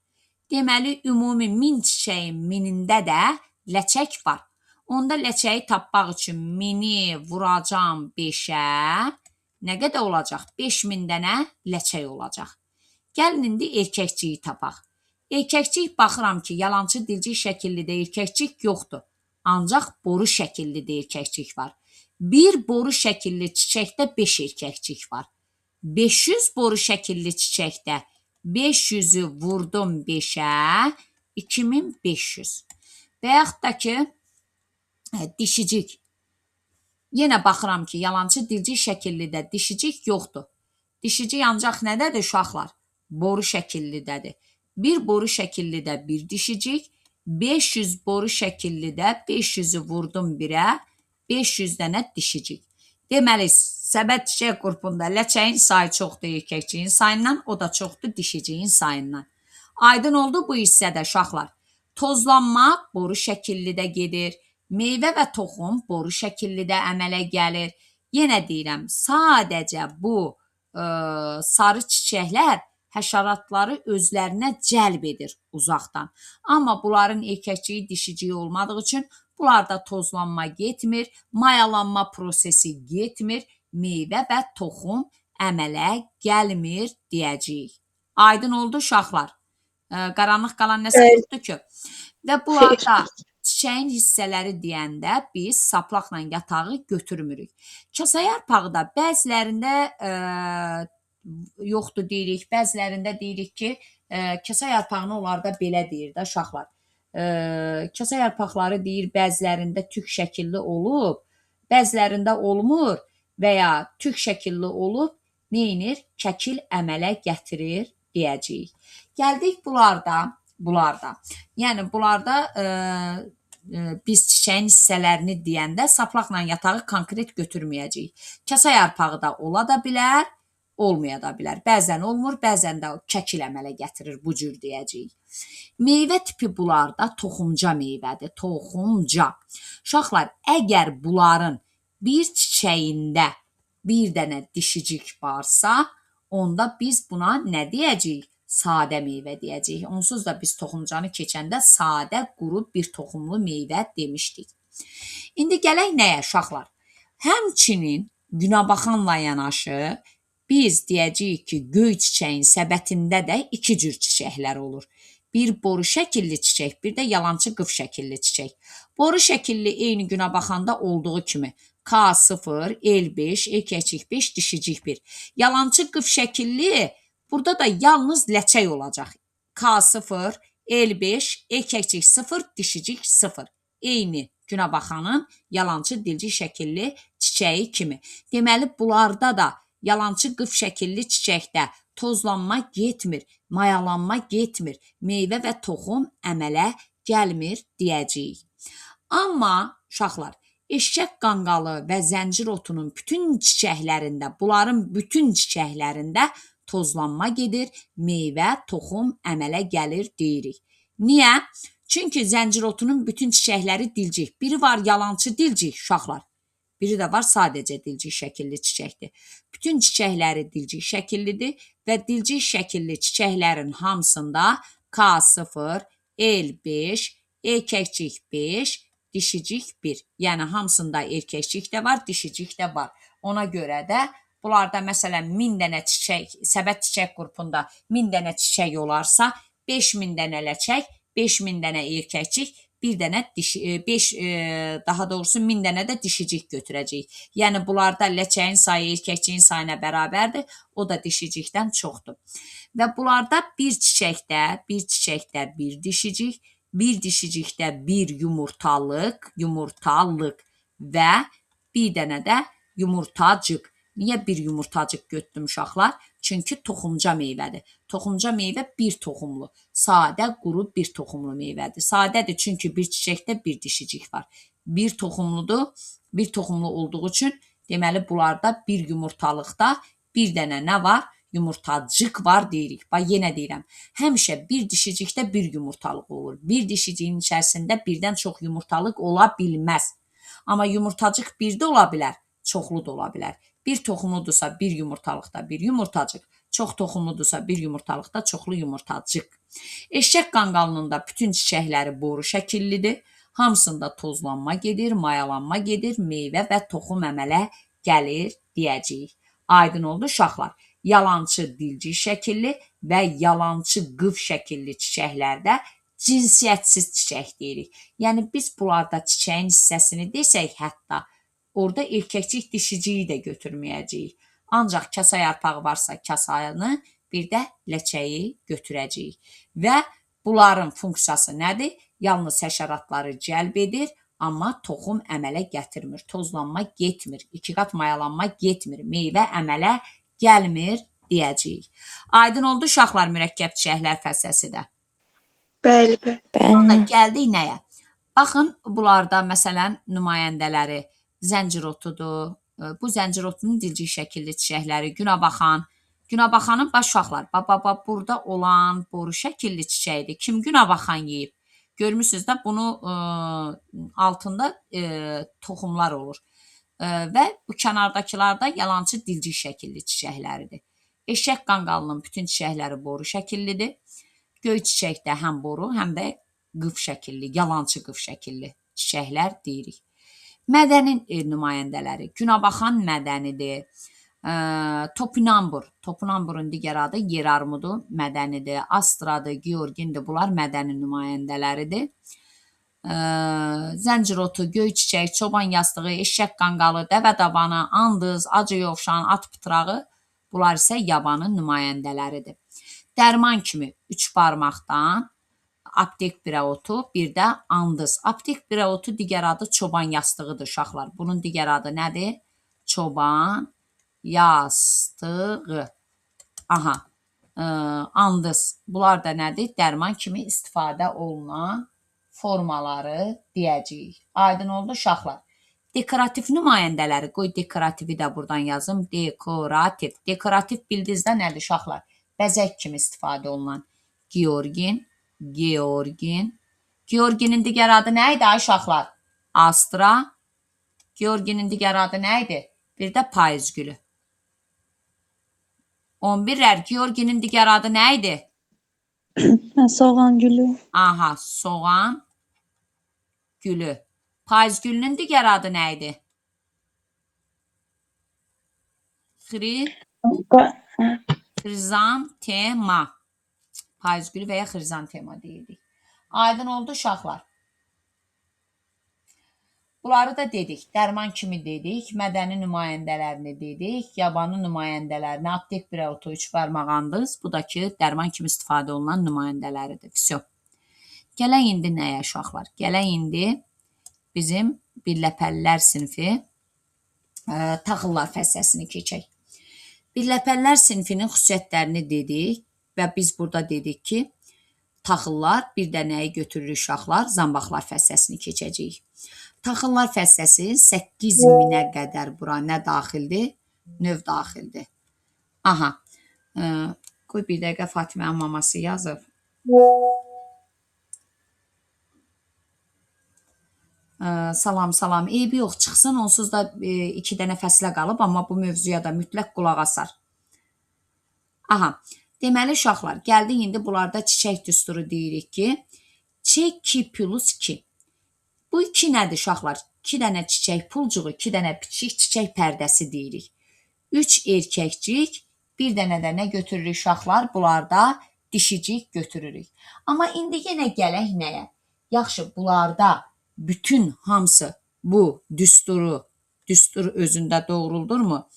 Deməli, ümumi 1000 çiçəyin 1000-ində də ləçək var. Onda ləçəyi tapmaq üçün 1000-i vuracam 5-ə. Nə qədər olacaq? 5000 dənə ləçək olacaq. Gəlin indi erkəkciyi tapaq. Erkəkcik baxıram ki, yalançı, dilcik şəkillidə erkəkcik yoxdur. Ancaq boru şəkillidə erkəkcik var. Bir boru şəkilli çiçəkdə 5 erkəkcik var. 500 boru şəkilli çiçəkdə 500-ü vurdum 5-ə, 2500. Və yaxud da ki, dişicik. Yenə baxıram ki, yalançı dilcik şəkillidə dişicik yoxdur. Dişicik ancaq nədədir uşaqlar? Boru şəkillidədir. Bir boru şəkillidə bir dişicik, 500 boru şəkillidə 500-ü vurdum 1-ə, 500 dənə dişicik. Deməli, səbət çiçək qrupunda ləçəyin sayı çoxdur erkəkçiyin sayından, o da çoxdur dişiciyin sayından. Aydın oldu bu hissədə uşaqlar. Tozlanma boru şəkillidə gedir. Meyvə və toxum boru şəkillidə əmələ gəlir. Yenə deyirəm, sadəcə bu sarı çiçəklər həşəratları özlərinə cəlb edir uzaqdan. Amma bunların erkəkciyi, dişiciyi olmadığı üçün bunlarda tozlanma getmir, mayalanma prosesi getmir, meyvə və toxum əmələ gəlmir deyəcəyik. Aydın oldu uşaqlar. Qaranlıq qalan nəsə yoxdur ki. Və bunlarda çiçəyin hissələri deyəndə biz saplaqla yatağı götürmürük. Kasa yarpağı da bəzilərində yoxdur deyirik, bəzilərində deyirik ki, kasa yarpağını onlarda belə deyir də uşaqlar. Kasa yarpaqları deyir, bəzilərində tük şəkilli olub, bəzilərində olmur və ya tük şəkilli olub, neynir? Şəkil əmələ gətirir deyəcəyik. Gəldik bunlarda. Yəni bunlarda biz çiçəyin hissələrini deyəndə saplaqla yatağı konkret götürməyəcəyik. Kasa yarpağı da ola da bilər, olmaya da bilər. Bəzən olmur, bəzən də şəkil əmələ gətirir, bu cür deyəcəyik. Meyvə tipi bunlarda toxumca meyvədir, toxumca. Uşaqlar, əgər bunların bir çiçəyində bir dənə dişicik varsa, onda biz buna nə deyəcəyik? Sadə meyvə deyəcəyik. Onsuz da biz toxumcanı keçəndə sadə, quru bir toxumlu meyvə demişdik. İndi gələk nəyə uşaqlar? Həmçinin günəbaxanla yanaşı biz deyəcəyik ki, göy çiçəyin səbətində də iki cür çiçəklər olur. Bir boru şəkilli çiçək, bir də yalançı qıf şəkilli çiçək. Boru şəkilli eyni günəbaxanda olduğu kimi K0, L5, erkəkcik 5, dişicik 1. Yalançı qıf şəkilli burada da yalnız ləçək olacaq. K0, L5, erkəkcik 0, dişicik 0. Eyni günəbaxanın yalançı dilcik şəkilli çiçəyi kimi. Deməli, bunlarda da yalançı qıf şəkilli çiçəkdə tozlanma getmir, mayalanma getmir, meyvə və toxum əmələ gəlmir deyəcəyik. Amma uşaqlar, eşşək qanqalı və zəncir otunun bütün çiçəklərində, bunların bütün çiçəklərində tozlanma gedir, meyvə, toxum əmələ gəlir deyirik. Niyə? Çünki zəncir otunun bütün çiçəkləri dilcik. Biri var yalançı dilcik uşaqlar. Biri də var sadəcə dilcik şəkilli çiçəkdir. Bütün çiçəkləri dilcik şəkillidir və dilcik şəkilli çiçəklərin hamısında K0, L5, erkəkcik 5, dişicik 1. Yəni hamısında erkəkcik də var, dişicik də var. Ona görə də bunlarda məsələn 1000 dənə çiçək, səbət çiçək qrupunda 1000 dənə çiçək olarsa, 5000 dənə ləçək, 5000 dənə erkəkcik, bir dənə daha doğrusu 1000 dənə də dişicik götürəcəyik. Yəni bunlarda ləçəyin sayı erkəkciyin sayına bərabərdir, o da dişicikdən çoxdur. Və bunlarda bir çiçəkdə bir dişicik, bir dişicikdə bir yumurtalıq və bir dənə də yumurtacıq. Niyə bir yumurtacıq götürdüm uşaqlar? Çünki toxumca meyvədir. Toxumca meyvə bir toxumlu, sadə, quru bir toxumlu meyvədir. Sadədir çünki bir çiçəkdə bir dişicik var. Bir toxumludur, bir toxumlu olduğu üçün deməli bunlarda bir yumurtalıqda bir dənə nə var? Yumurtacıq var deyirik. Bax, yenə deyirəm, həmişə bir dişicikdə bir yumurtalıq olur. Bir dişiciyin içərisində birdən çox yumurtalıq ola bilməz. Amma yumurtacıq birdə ola bilər, çoxlu da ola bilər. Bir toxumludursa bir yumurtalıqda bir yumurtacıq, çox toxumludursa bir yumurtalıqda çoxlu yumurtacıq. Eşşək qanqalının da bütün çiçəkləri boru şəkillidir. Hamısında tozlanma gedir, mayalanma gedir, meyvə və toxum əmələ gəlir deyəcəyik. Aydın oldu uşaqlar. Yalançı dilcik şəkilli və yalançı qıf şəkilli çiçəklərdə cinsiyyətsiz çiçək deyirik. Yəni biz bunlarda çiçəyin hissəsini desək hətta, orada erkəkcik dişiciyi də götürməyəcəyik. Ancaq kasa yarpağı varsa kasanı, bir də ləçəyi götürəcəyik. Və bunların funksiyası nədir? Yalnız həşəratları cəlb edir, amma toxum əmələ gətirmir. Tozlanma getmir, 2 qat mayalanma getmir, meyvə əmələ gəlmir deyəcəyik. Aydın oldu uşaqlar mürəkkəb çiçəklər fəsləsi də. Bəli, bəli. Onda Bəli. gəldik nəyə? Baxın, bunlarda məsələn nümayəndələri zəncirotudur. Bu zəncirotunun dilcik şəkilli çiçəkləri, günabaxan. Günabaxanın baş uşaqlar, burada olan boru şəkilli çiçəkdir. Kim günabaxan yeyib? Görmüsünüz də bunu altında toxumlar olur. Və bu kənardakılar da yalançı dilcik şəkilli çiçəkləridir. Eşək qanqalının bütün çiçəkləri boru şəkillidir. Göy çiçək də həm boru, həm də qıf şəkilli, yalançı qıf şəkilli çiçəklər deyirik. Mədənin nümayəndələri, günabaxan mədənidir. Topinambur, topinamburun digər adı yer armudu mədənidir. Astradır, georgindir, bunlar mədənin nümayəndələridir. Zəncirotu, göy çiçək, çoban yastığı, eşək qanqalı, dəvə dabanı, andız, acı yovşan, at pıtrağı, bunlar isə yabanın nümayəndələridir. Dərman kimi 3 barmaqdan aptek birəotu, bir də andız. Aptek birəotu digər adı çoban yastığıdır uşaqlar. Bunun digər adı nədir? Çoban yastığı. Aha. Andız. Bunlar da nədir? Dərman kimi istifadə olunan formaları deyəcəyik. Aydın oldu uşaqlar. Dekorativ nümayəndələri, qoy dekorativi də buradan yazım. Dekorativ. Dekorativ bildinizdə nədir uşaqlar? Bəzək kimi istifadə olunan. Georgin, georgin. Georginin digər adı nə idi ay uşaqlar? Astra. Georginin digər adı nə idi? Bir də payız gülü. 11'ler. Georginin digər adı nə idi? Soğan gülü. Aha, soğan gülü. Payız gülünün digər adı nə idi? Xrizantema. Payız gülü və ya xrizantema deyildik. Aydın oldu uşaqlar. Bunları da dedik. Dərman kimi dedik. Mədəni nümayəndələrini dedik. Yabanı nümayəndələrini. Aptek birəotu 3 barmağandız. Bu da ki, dərman kimi istifadə olunan nümayəndələridir. Всё. Gələk indi nəyə uşaqlar? Gələk indi bizim birləpəllər sinfi taxıllar fəsləsini keçək. Birləpəllər sinfinin xüsusiyyətlərini dedik və biz burada dedik ki, taxıllar bir də nəyi götürür uşaqlar? Zambaqlar fəsləsini keçəcəyik. Taxıllar fəsləsi 8000-ə qədər bura nə daxildir? Növ daxildir. Aha. Qoy bir dəqiqə Fatimənin maması yazıb. Salam, salam. Eybi yox, çıxsın. Onsuz da 2 dənə fəslə qalıb, amma bu mövzuya da mütləq qulaq asar. Aha. Deməli, uşaqlar, gəldik indi bunlarda çiçək düsturu deyirik ki, Ç2+2. Bu 2 nədir uşaqlar? 2 dənə çiçək pulcuğu, 2 dənə piçik çiçək pərdəsi deyirik. 3 erkəkcik, bir dənə də nə götürürük uşaqlar? Bunlarda dişicik götürürük. Amma indi yenə gələk nəyə? Yaxşı, bunlarda bütün hamısı bu düstur özündə doğruldurmu?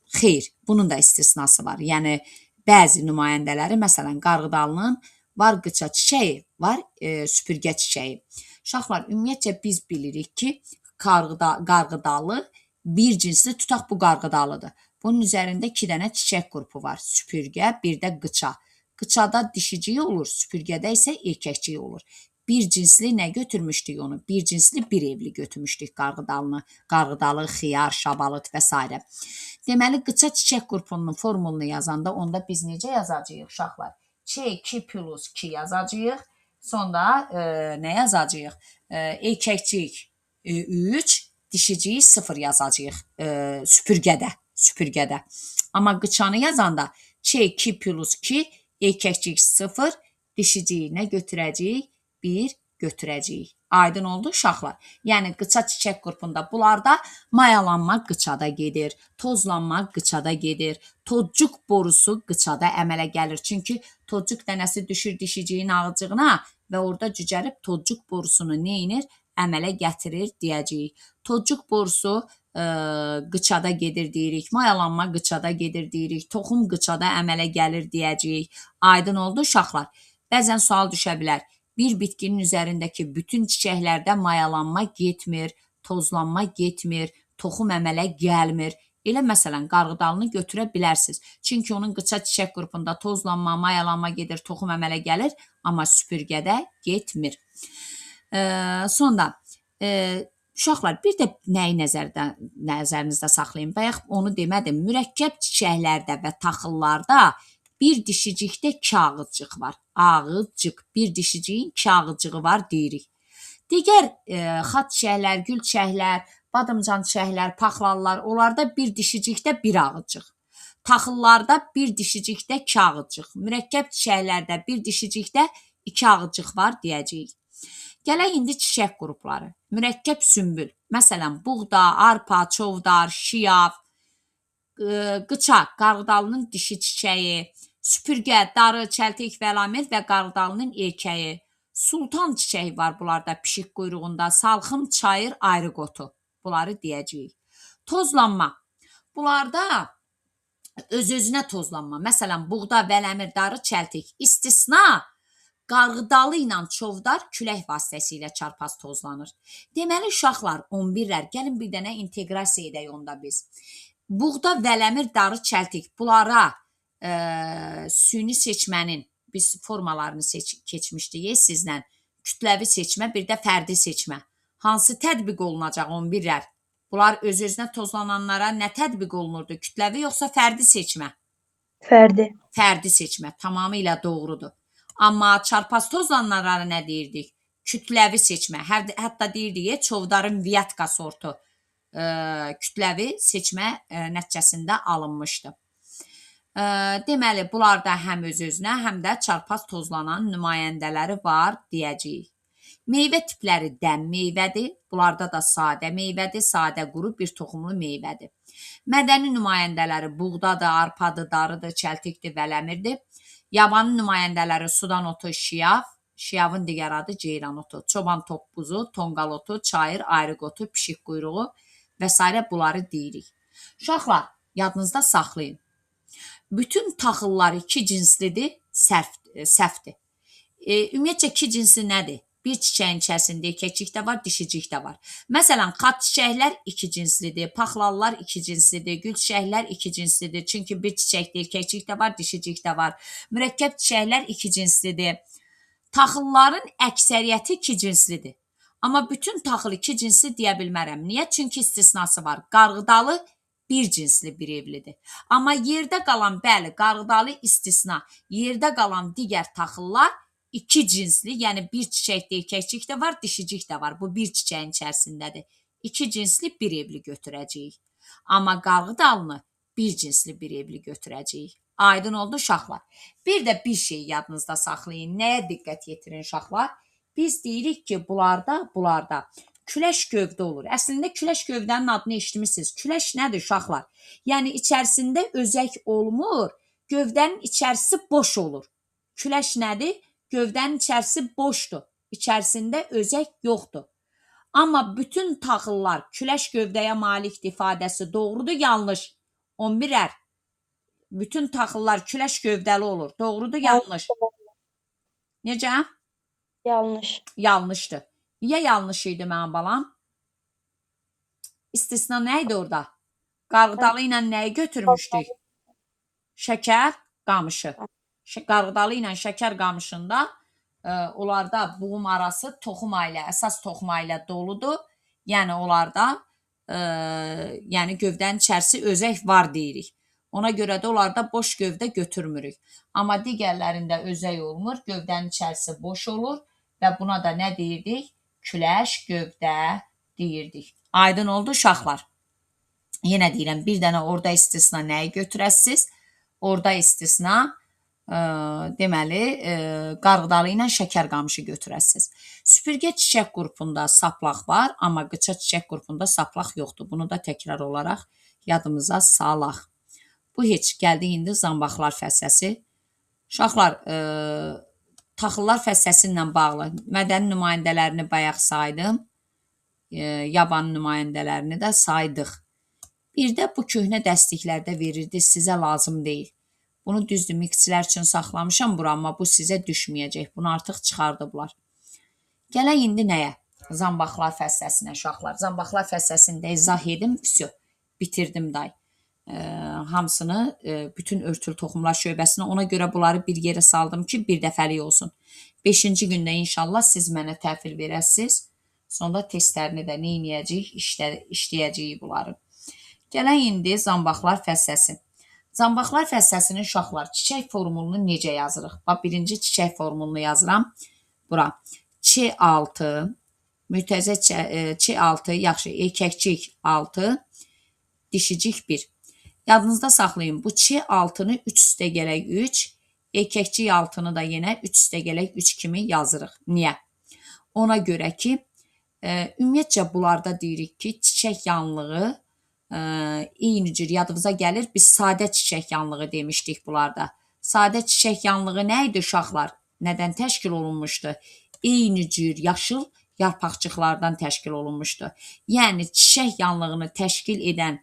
Xeyr, bunun da istisnası var. Yəni, bəzi nümayəndələri, məsələn, qarğıdalının var qıça çiçəyi, var süpürgə çiçəyi. Uşaqlar, ümumiyyətcə biz bilirik ki, qarğıdalı bir cinsli tutaq bu qarğıdalıdır. Bunun üzərində 2 dənə çiçək qrupu var. Süpürgə, bir də qıça. Qıçada dişiciyi olur, süpürgədə isə erkəkciyi olur. Bir cinsli nə götürmüşdük onu? Bir cinsli bir evli götürmüşdük qarğıdalını. Qarğıdalı, xiyar, şabalıt və s. Deməli, qıça çiçək qrupunun formulunu yazanda onda biz necə yazacağıq uşaqlar? Ç2+2 yazacağıq. Sonra nə yazacağıq? Erkəkcik 3, dişicik 0 yazacağıq süpürgədə. Amma qıçanı yazanda Ç2+2, erkəkcik 0, dişiciyi nə götürəcəyik? 1 götürəcəyik. Aydın oldu uşaqlar. Yəni qıça çiçək qrupunda bunlarda mayalanma qıçada gedir, tozlanma qıçada gedir, tozcuq borusu qıçada əmələ gəlir. Çünki tozcuq dənəsi düşür dişiciyin ağızcığına və orada cücərib tozcuq borusunu neyinir? Əmələ gətirir deyəcəyik. Tozcuq borusu qıçada gedir deyirik, mayalanma qıçada gedir deyirik, toxum qıçada əmələ gəlir deyəcəyik. Aydın oldu uşaqlar. Bəzən sual düşə bilər. Bir bitkinin üzərindəki bütün çiçəklərdə mayalanma getmir, tozlanma getmir, toxum əmələ gəlmir. Elə məsələn, qarğıdalını götürə bilərsiniz. Çünki onun qıça çiçək qrupunda tozlanma, mayalanma gedir, toxum əmələ gəlir, amma süpürgədə getmir. Sonra uşaqlar, bir də nəyi nəzərinizdə saxlayın? Bayaq onu demədim. Mürəkkəb çiçəklərdə və taxıllarda bir dişicikdə iki ağızcıq var. Ağızcıq, bir dişiciyin iki ağızcığı var deyirik. Digər xat çiçəklər, gül çiçəklər, badımcan çiçəklər, paxlallar, onlarda bir dişicikdə bir ağızcıq. Taxıllarda bir dişicikdə iki ağızcıq. Mürəkkəb çiçəklərdə bir dişicikdə iki ağızcıq var deyəcəyik. Gələk indi çiçək qrupları. Mürəkkəb sümbül. Məsələn, buğda, arpa, çovdar, şiyav, qıça, qarğıdalının dişi çiçəyi, süpürgə, darı, çəltik, vəlamir və qarğıdalının erkəyi. Sultan çiçəyi var bunlarda pişik quyruğunda, salxım, çayır, ayrı qotu. Bunları deyəcəyik. Tozlanma. Bunlarda öz-özünə tozlanma. Məsələn, buğda, vələmir, darı, çəltik. İstisna, qarğıdalı ilə çovdar külək vasitəsilə çarpaz tozlanır. Deməli, uşaqlar, 11-lər, gəlin bir dənə inteqrasiya edək onda biz. Buğda, vələmir, darı, çəltik. Bunlara süni seçmənin biz formalarını keçmişdik sizlə. Kütləvi seçmə, bir də fərdi seçmə. Hansı tətbiq olunacaq 11-lər? Bunlar öz-özünə tozlananlara nə tətbiq olunurdu? Kütləvi yoxsa fərdi seçmə? Fərdi. Fərdi seçmə. Tamamilə doğrudur. Amma çarpaz tozlananlara nə deyirdik? Kütləvi seçmə. Hətta deyirdik, çovdarın viyatka sortu kütləvi seçmə nəticəsində alınmışdı. Deməli, bunlarda həm öz-özünə, həm də çarpaz tozlanan nümayəndələri var deyəcəyik. Meyvə tipləri dəm meyvədir. Bunlarda da sadə meyvədir, sadə quru bir toxumlu meyvədir. Mədəni nümayəndələri buğdadır, arpadır, darıdır, çəltikdir, vələmirdir. Yabanı nümayəndələri sudan otu, şiyav, şiyavın digər adı ceyran otu, çoban topbuzu, tonqal otu, çayır, ayrıq otu, pişik quyruğu və s. bunları deyirik. Uşaqlar, yadınızda saxlayın. Bütün taxıllar iki cinslidir, səhvdir. Ümumiyyətcə iki cinsli nədir? Bir çiçəyin içərisində erkəkcik də var, dişicik də var. Məsələn, xat çiçəklər iki cinslidir, paxlallar iki cinslidir, gül çiçəklər iki cinslidir. Çünki bir çiçəkdə erkəkcik də var, dişicik də var. Mürəkkəb çiçəklər iki cinslidir. Taxılların əksəriyyəti iki cinslidir. Amma bütün taxıl iki cinsli deyə bilmərəm. Niyə? Çünki istisnası var. Qarğıdalı bir cinsli bir evlidir. Amma yerdə qalan, bəli, qarğıdalı istisna, yerdə qalan digər taxıllar iki cinsli, yəni bir çiçəkdə erkəkcik də var, dişicik də var. Bu bir çiçəyin içərisindədir. İki cinsli bir evli götürəcəyik. Amma qarğıdalını bir cinsli bir evli götürəcəyik. Aydın oldu uşaqlar. Bir də bir şey yadınızda saxlayın. Nəyə diqqət yetirin uşaqlar? Biz deyirik ki, bunlarda küləş gövdə olur. Əslində küləş gövdənin adını eşitmişsiniz. Küləş nədir uşaqlar? Yəni içərisində özək olmur, gövdənin içərisi boş olur. Küləş nədir? Gövdənin içərisi boşdur. İçərisində özək yoxdur. Amma bütün taxıllar küləş gövdəyə malikdir ifadəsi doğrudur, yanlış. 11-lər. Bütün taxıllar küləş gövdəli olur. Doğrudur, yanlış. Necə? Yanlış. Yanlışdır. Niyə yanlış idi mənim balam? İstisna nə idi orada? Qarğıdalı ilə nəyi götürmüşdük? Şəkər qamışı. Qarğıdalı ilə şəkər qamışında onlarda buğum arası toxum ailə, əsas toxum ailə doludur. Yəni onlarda yəni gövdənin içərisi özək var deyirik. Ona görə də onlarda boş gövdə götürmürük. Amma digərlərində özək olmur, gövdənin içərisi boş olur və buna da nə deyirdik? Küləş gövdə deyirdik. Aydın oldu uşaqlar. Yenə deyirəm, bir dənə orada istisna nəyi götürəsiz? Orada istisna deməli, qarğıdalı ilə şəkər qamışı götürəsiz. Süpürgə çiçək qrupunda saplaq var, amma qıça çiçək qrupunda saplaq yoxdur. Bunu da təkrar olaraq yadımıza salaq. Bu heç gəldi indi zambaqlar fəsləsi. Uşaqlar, taxıllar fəsləsi ilə bağlı mədəni nümayəndələrini bayaq saydım. Yaban nümayəndələrini də saydıq. Bir də bu köhnə dəstliklərdə verirdi, sizə lazım deyil. Bunu düzdür, miksçilər üçün saxlamışam bura, amma bu sizə düşməyəcək. Bunu artıq çıxardıblar. Gələk indi nəyə? Zambaqlar fəsləsinə, uşaqlar. Zambaqlar fəsləsində izah edim, vəsə, bitirdim day. Hamısını, bütün örtülü toxumlar şöbəsinə, ona görə bunları bir yerə saldım ki, bir dəfəlik olsun. 5-ci gündə inşallah siz mənə təhvil verəsiniz. Sonra testlərini də neynəyəcəyik, işləyəcəyik bunları. Gələk indi zambaqlar fəsləsi. Zambaqlar fəsləsinin uşaqlar çiçək formulunu necə yazırıq? Bax, birinci çiçək formulunu yazıram. Bura Ç6, mütəzə Ç6, yaxşı, erkəkcik 6, dişicik 1. Yadınızda saxlayın, bu Ç6-nı 3 üstə gələk 3, erkəkcik 6-nı da yenə 3 üstə gələk 3 kimi yazırıq. Niyə? Ona görə ki, ümumiyyətcə bunlarda deyirik ki, çiçək yanlığı eyni cür yadınıza gəlir. Biz sadə çiçək yanlığı demişdik bunlarda. Sadə çiçək yanlığı nə idi uşaqlar? Nədən təşkil olunmuşdu? Eyni cür yaşıl yarpaqcıqlardan təşkil olunmuşdu. Yəni, çiçək yanlığını təşkil edən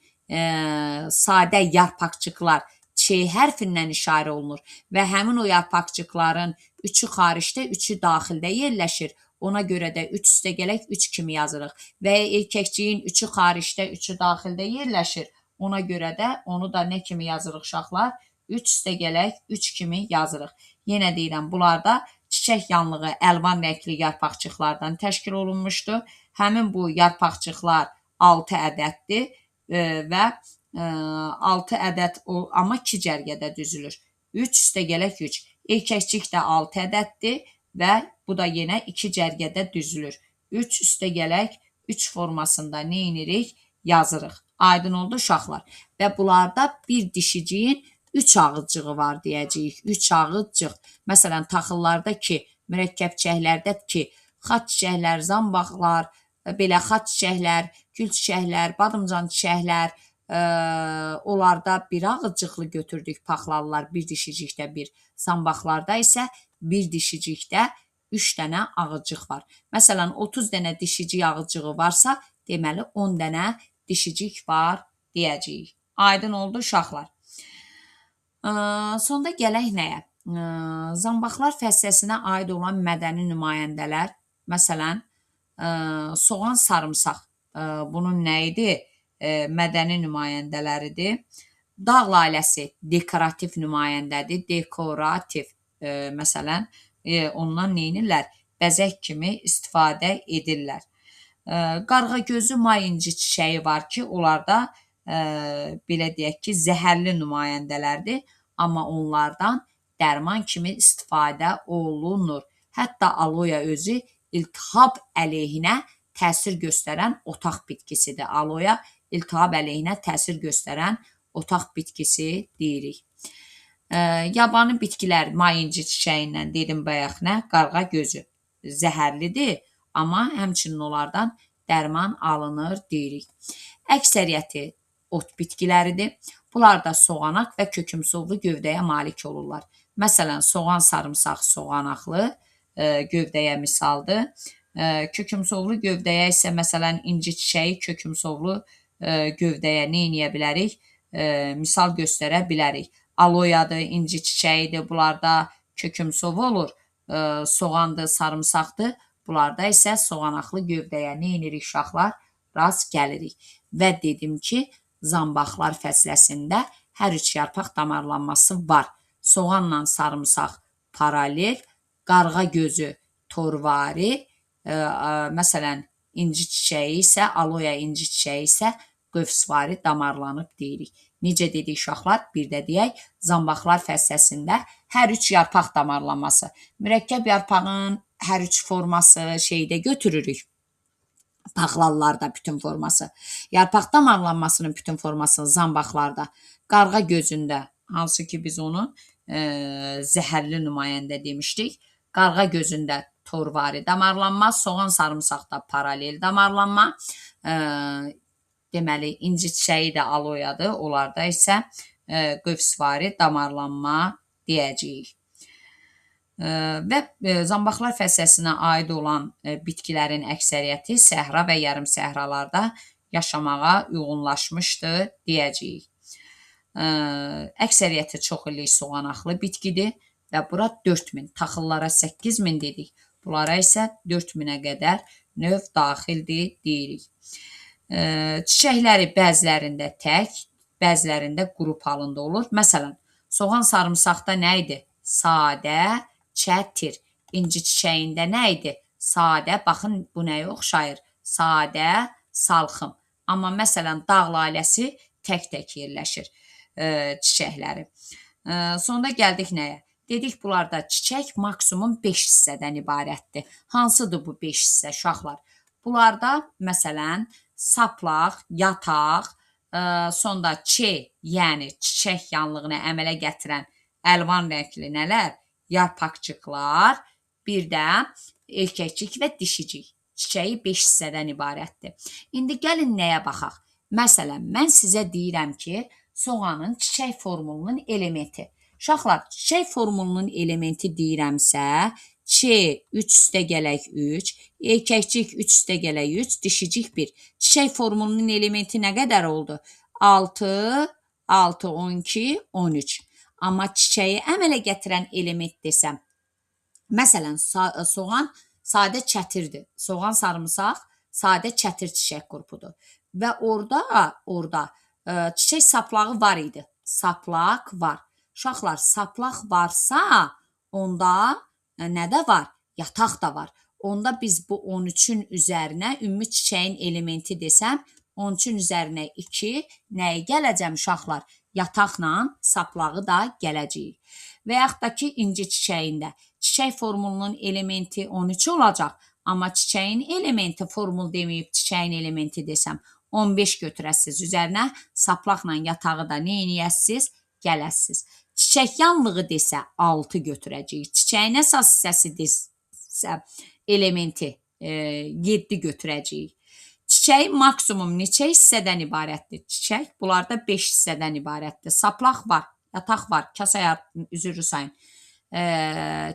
sadə yarpaqcıqlar Ç hərfindən işarə olunur və həmin o yarpaqcıqların 3-ü xaricdə, 3-ü daxildə yerləşir. Ona görə də 3 üstə gələk 3 kimi yazırıq. Və erkəkciyin 3-ü xaricdə, 3-ü daxildə yerləşir. Ona görə də onu da nə kimi yazırıq uşaqlar? 3 üstə gələk 3 kimi yazırıq. Yenə deyirəm, bunlarda çiçək yanlığı əlvan rəngli yarpaqcıqlardan təşkil olunmuşdur. Həmin bu yarpaqcıqlar 6 ədəddir və 6 ədəd, amma 2 cərgədə düzülür. 3 üstə gələk 3. Erkəkcik də 6 ədəddir və bu da yenə 2 cərgədə düzülür. 3 üstə gələk 3 formasında nə edirik? Yazırıq. Aydın oldu uşaqlar. Və bunlarda bir dişiciyin 3 ağızcığı var deyəcəyik. 3 ağızcıq. Məsələn, taxıllarda ki, mürəkkəb çiçəklərdə ki, xat çiçəklər, zambaqlar, belə xat çiçəklər, gül çiçəklər, badımcan çiçəklər, onlarda bir ağızcıqlı götürdük paxlalılar, bir dişicikdə bir. Zambaqlarda isə bir dişicikdə 3 dənə ağızcıq var. Məsələn, 30 dənə dişicik ağızcığı varsa, deməli 10 dənə dişicik var deyəcəyik. Aydın oldu uşaqlar. Sonda gələk nəyə? Zambaqlar fəsləsinə aid olan mədəni nümayəndələr, məsələn, soğan, sarımsaq, bunun nə idi? Mədəni nümayəndələridir. Dağ laləsi dekorativ nümayəndədir. Dekorativ, məsələn, ondan neynirlər? Bəzək kimi istifadə edirlər. Qarğagözü may inci çiçəyi var ki, onlarda belə deyək ki, zəhərli nümayəndələrdir, amma onlardan dərman kimi istifadə olunur. Hətta aloya özü iltihab əleyhinə təsir göstərən otaq bitkisidir. Aloya iltihab əleyhinə təsir göstərən otaq bitkisi deyirik. Yabani bitkilər may inci çiçəyindən dedim bayaq nə? Qarğa gözü zəhərlidir, amma həmçinin onlardan dərman alınır deyirik. Əksəriyyəti ot bitkiləridir. Bunlar da soğanaq və kökümsovlu gövdəyə malik olurlar. Məsələn, soğan, sarımsaq soğanaqlı gövdəyə misaldır. Kökümsovlu gövdəyə isə məsələn inci çiçəyi kökümsovlu gövdəyə nə edə bilərik? Misal göstərə bilərik. Aloyadır, inci çiçəyidir, bunlarda kökümsov olur. Soğandır, sarımsaqdır. Bunlarda isə soğanaqlı gövdəyə nə edirik uşaqlar? Rast gəlirik. Və dedim ki, zambaqlar fəsləsində hər üç yarpaq damarlanması var. Soğanla sarımsaq paralel, qarğa gözü torvari, məsələn, inci çiçəyi isə, aloya inci çiçəyi isə qövsvari damarlanıb deyirik. Necə dedik uşaqlar? Bir də deyək, zambaqlar fəsləsində hər üç yarpaq damarlanması. Mürəkkəb yarpağın hər üç forması şeydə götürürük. Paxlalılarda bütün forması. Yarpaq damarlanmasının bütün forması zambaqlarda. Qarğa gözündə, hansı ki biz onu zəhərli nümayəndə demişdik. Qarğa gözündə torvari damarlanma, soğan sarımsaqda paralel damarlanma, deməli inci çiçəyi də aloyadır, onlarda isə qövsvari damarlanma deyəcəyik. Və zambaqlar fəsləsinə aid olan bitkilərin əksəriyyəti səhra və yarım səhralarda yaşamağa uyğunlaşmışdı deyəcəyik. Əksəriyyəti çox illik soğanaqlı bitkidir və bura 4000, taxıllara 8000 dedik. Bunlara isə 4000-ə qədər növ daxildir deyirik. Çiçəkləri bəzilərində tək, bəzilərində qrup halında olur. Məsələn, soğan sarımsaqda nə idi? Sadə, çətir. İnci çiçəyində nə idi? Sadə, baxın bu nəyə oxşayır? Sadə, salxım. Amma məsələn, dağ laləsi tək-tək yerləşir çiçəkləri. Sonra gəldik nəyə? Dedik, bunlarda çiçək maksimum 5 hissədən ibarətdir. Hansıdır bu 5 hissə, uşaqlar? Bunlarda, məsələn, saplaq, yataq, sonra çi, yəni çiçək yanlığını əmələ gətirən əlvan rəngli nələr? Yarpaqcıqlar, bir də erkəkcik və dişicik. Çiçəyi 5 hissədən ibarətdir. İndi gəlin nəyə baxaq? Məsələn, mən sizə deyirəm ki, soğanın çiçək formulunun elementi. Uşaqlar, çiçək formulunun elementi deyirəmsə, çi 3 üstə gələk 3, erkəkcik 3 üstə gələk 3, dişicik 1. Çiçək formulunun elementi nə qədər oldu? 6, 6, 12, 13. Amma çiçəyi əmələ gətirən element desəm, məsələn, soğan sadə çətirdir. Soğan sarımsaq sadə çətir çiçək qrupudur. Və orada çiçək saplağı var idi. Saplaq var. Uşaqlar, saplaq varsa, onda nə də var? Yataq da var. Onda biz bu 13-ün üzərinə ümumi çiçəyin elementi desəm, 13-ün üzərinə 2 nəyi gələcəm uşaqlar? Yataqla saplağı da gələcəyik. Və yaxud da ki, inci çiçəyində çiçək formulunun elementi 13 olacaq, amma çiçəyin elementi formul deməyib çiçəyin elementi desəm, 15 götürəsiz üzərinə, saplaqla yatağı da neyniyəsiz? Gələsiz. Çiçək yanlığı desə 6 götürəcəyik. Çiçəyin əsas hissəsi desə elementi 7 götürəcəyik. Çiçək maksimum neçə hissədən ibarətdir? Çiçək bunlarda 5 hissədən ibarətdir. Saplaq var, yataq var, kasaya üzrü sayın.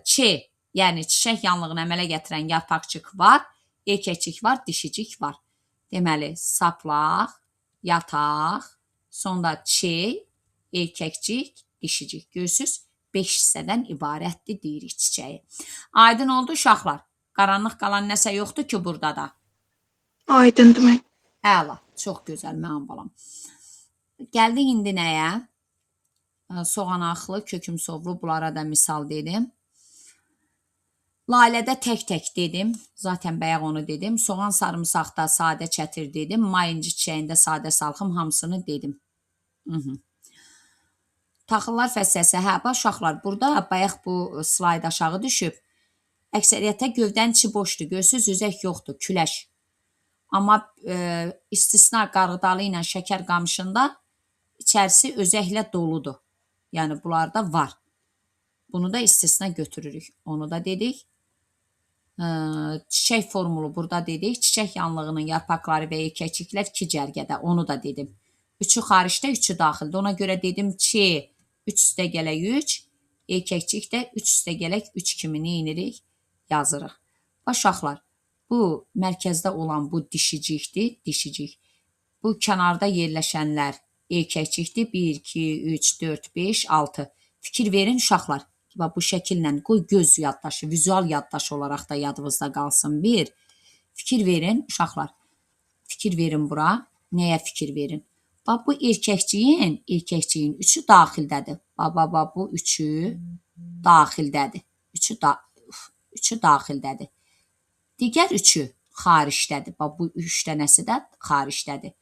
Çi, yəni çiçək yanlığını əmələ gətirən yarpaqcıq var, erkəkcik var, dişicik var. Deməli, saplaq, yataq, sonra çi, erkəkcik, dişicik. Görürsünüz, 5 hissədən ibarətdir deyirik çiçəyi. Aydın oldu uşaqlar. Qaranlıq qalan nəsə yoxdur ki burada da. Aydındır mən. Əla, çox gözəl mənim balam. Gəldik indi nəyə? Soğanaqlı, kökümsovlu bunlara da misal dedim. Lalədə tək-tək dedim. Zaten bayaq onu dedim. Soğan sarımsaqda sadə çətir dedim. Mayıncı çiçəyində sadə salxım hamısını dedim. Taxıllar fəsləsi. Hə, bax uşaqlar, burada bayaq bu slayd aşağı düşüb. Əksəriyyətə gövdən içi boşdur. Görsünüz, üzək yoxdur, küləş. Amma istisna qarğıdalı ilə şəkər qamışında içərisi özəklə doludur. Yəni, bunlarda var. Bunu da istisna götürürük. Onu da dedik. Çiçək formulu burada dedik. Çiçək yanlığının yarpaqları və erkəkciklər 2 cərgədə. Onu da dedim. 3'ü xaricdə, 3'ü daxildə. Ona görə dedim ki, 3 üstə gələk 3, erkəkcik də 3 üstə gələk 3 kimi neyinirik? Yazırıq. Uşaqlar, bu mərkəzdə olan bu dişicikdir, dişicik. Bu kənarda yerləşənlər erkəkcikdir. 1, 2, 3, 4, 5, 6. Fikir verin uşaqlar. Bu şəkillə qoy göz yaddaşı, vizual yaddaşı olaraq da yadınızda qalsın. Bir, fikir verin uşaqlar. Fikir verin bura. Nəyə fikir verin? Bax, bu erkəkciyin 3'ü daxildədir. Bax, bu 3'ü daxildədir. 3'ü daxildədir. Digər 3'ü xaricdədir. Bax, bu 3 dənəsi də xaricdədir.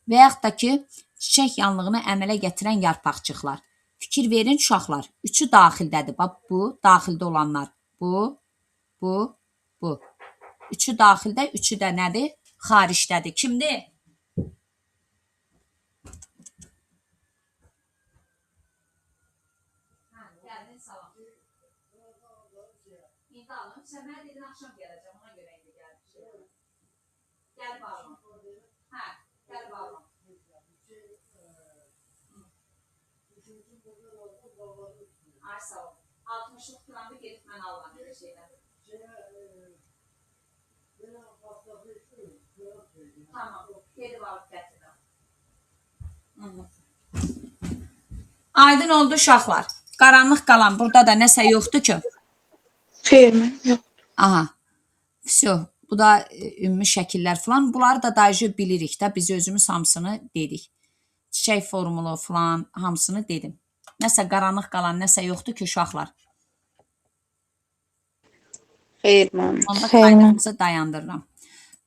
Və yaxud da ki, çiçək yanlığını əmələ gətirən yarpaqcıqlar. Fikir verin uşaqlar. 3'ü daxildədir. Bax, bu daxildə olanlar. Bu. 3'ü daxildə, 3'ü də nədir? Xaricdədir. Kimdir? Gəldin, salam. İndi alın. Sən mənə dedin, axşam gələcəm. Ona görə indi gəlmişim. Gəl bağlam. Hə, gəl bağlam. Ay sağ ol. 60'lık planı gelip mən alıram bir şeydən. Tamam. Gedib al. Aydın oldu uşaqlar. Qaranlıq qalan burada da nəsə yoxdur ki. Xeyr, mən yox. Aha. Всё. Bu da ümumi şəkillər falan. Bunları da dayıcı bilirik də. Biz özümüz hamısını dedik. Çiçək formulu falan hamısını dedim. Nəsə qaranlıq qalan nəsə yoxdur ki uşaqlar. Xeyr, mən. Onda Xeyr, mən. kaydımızı dayandırıram.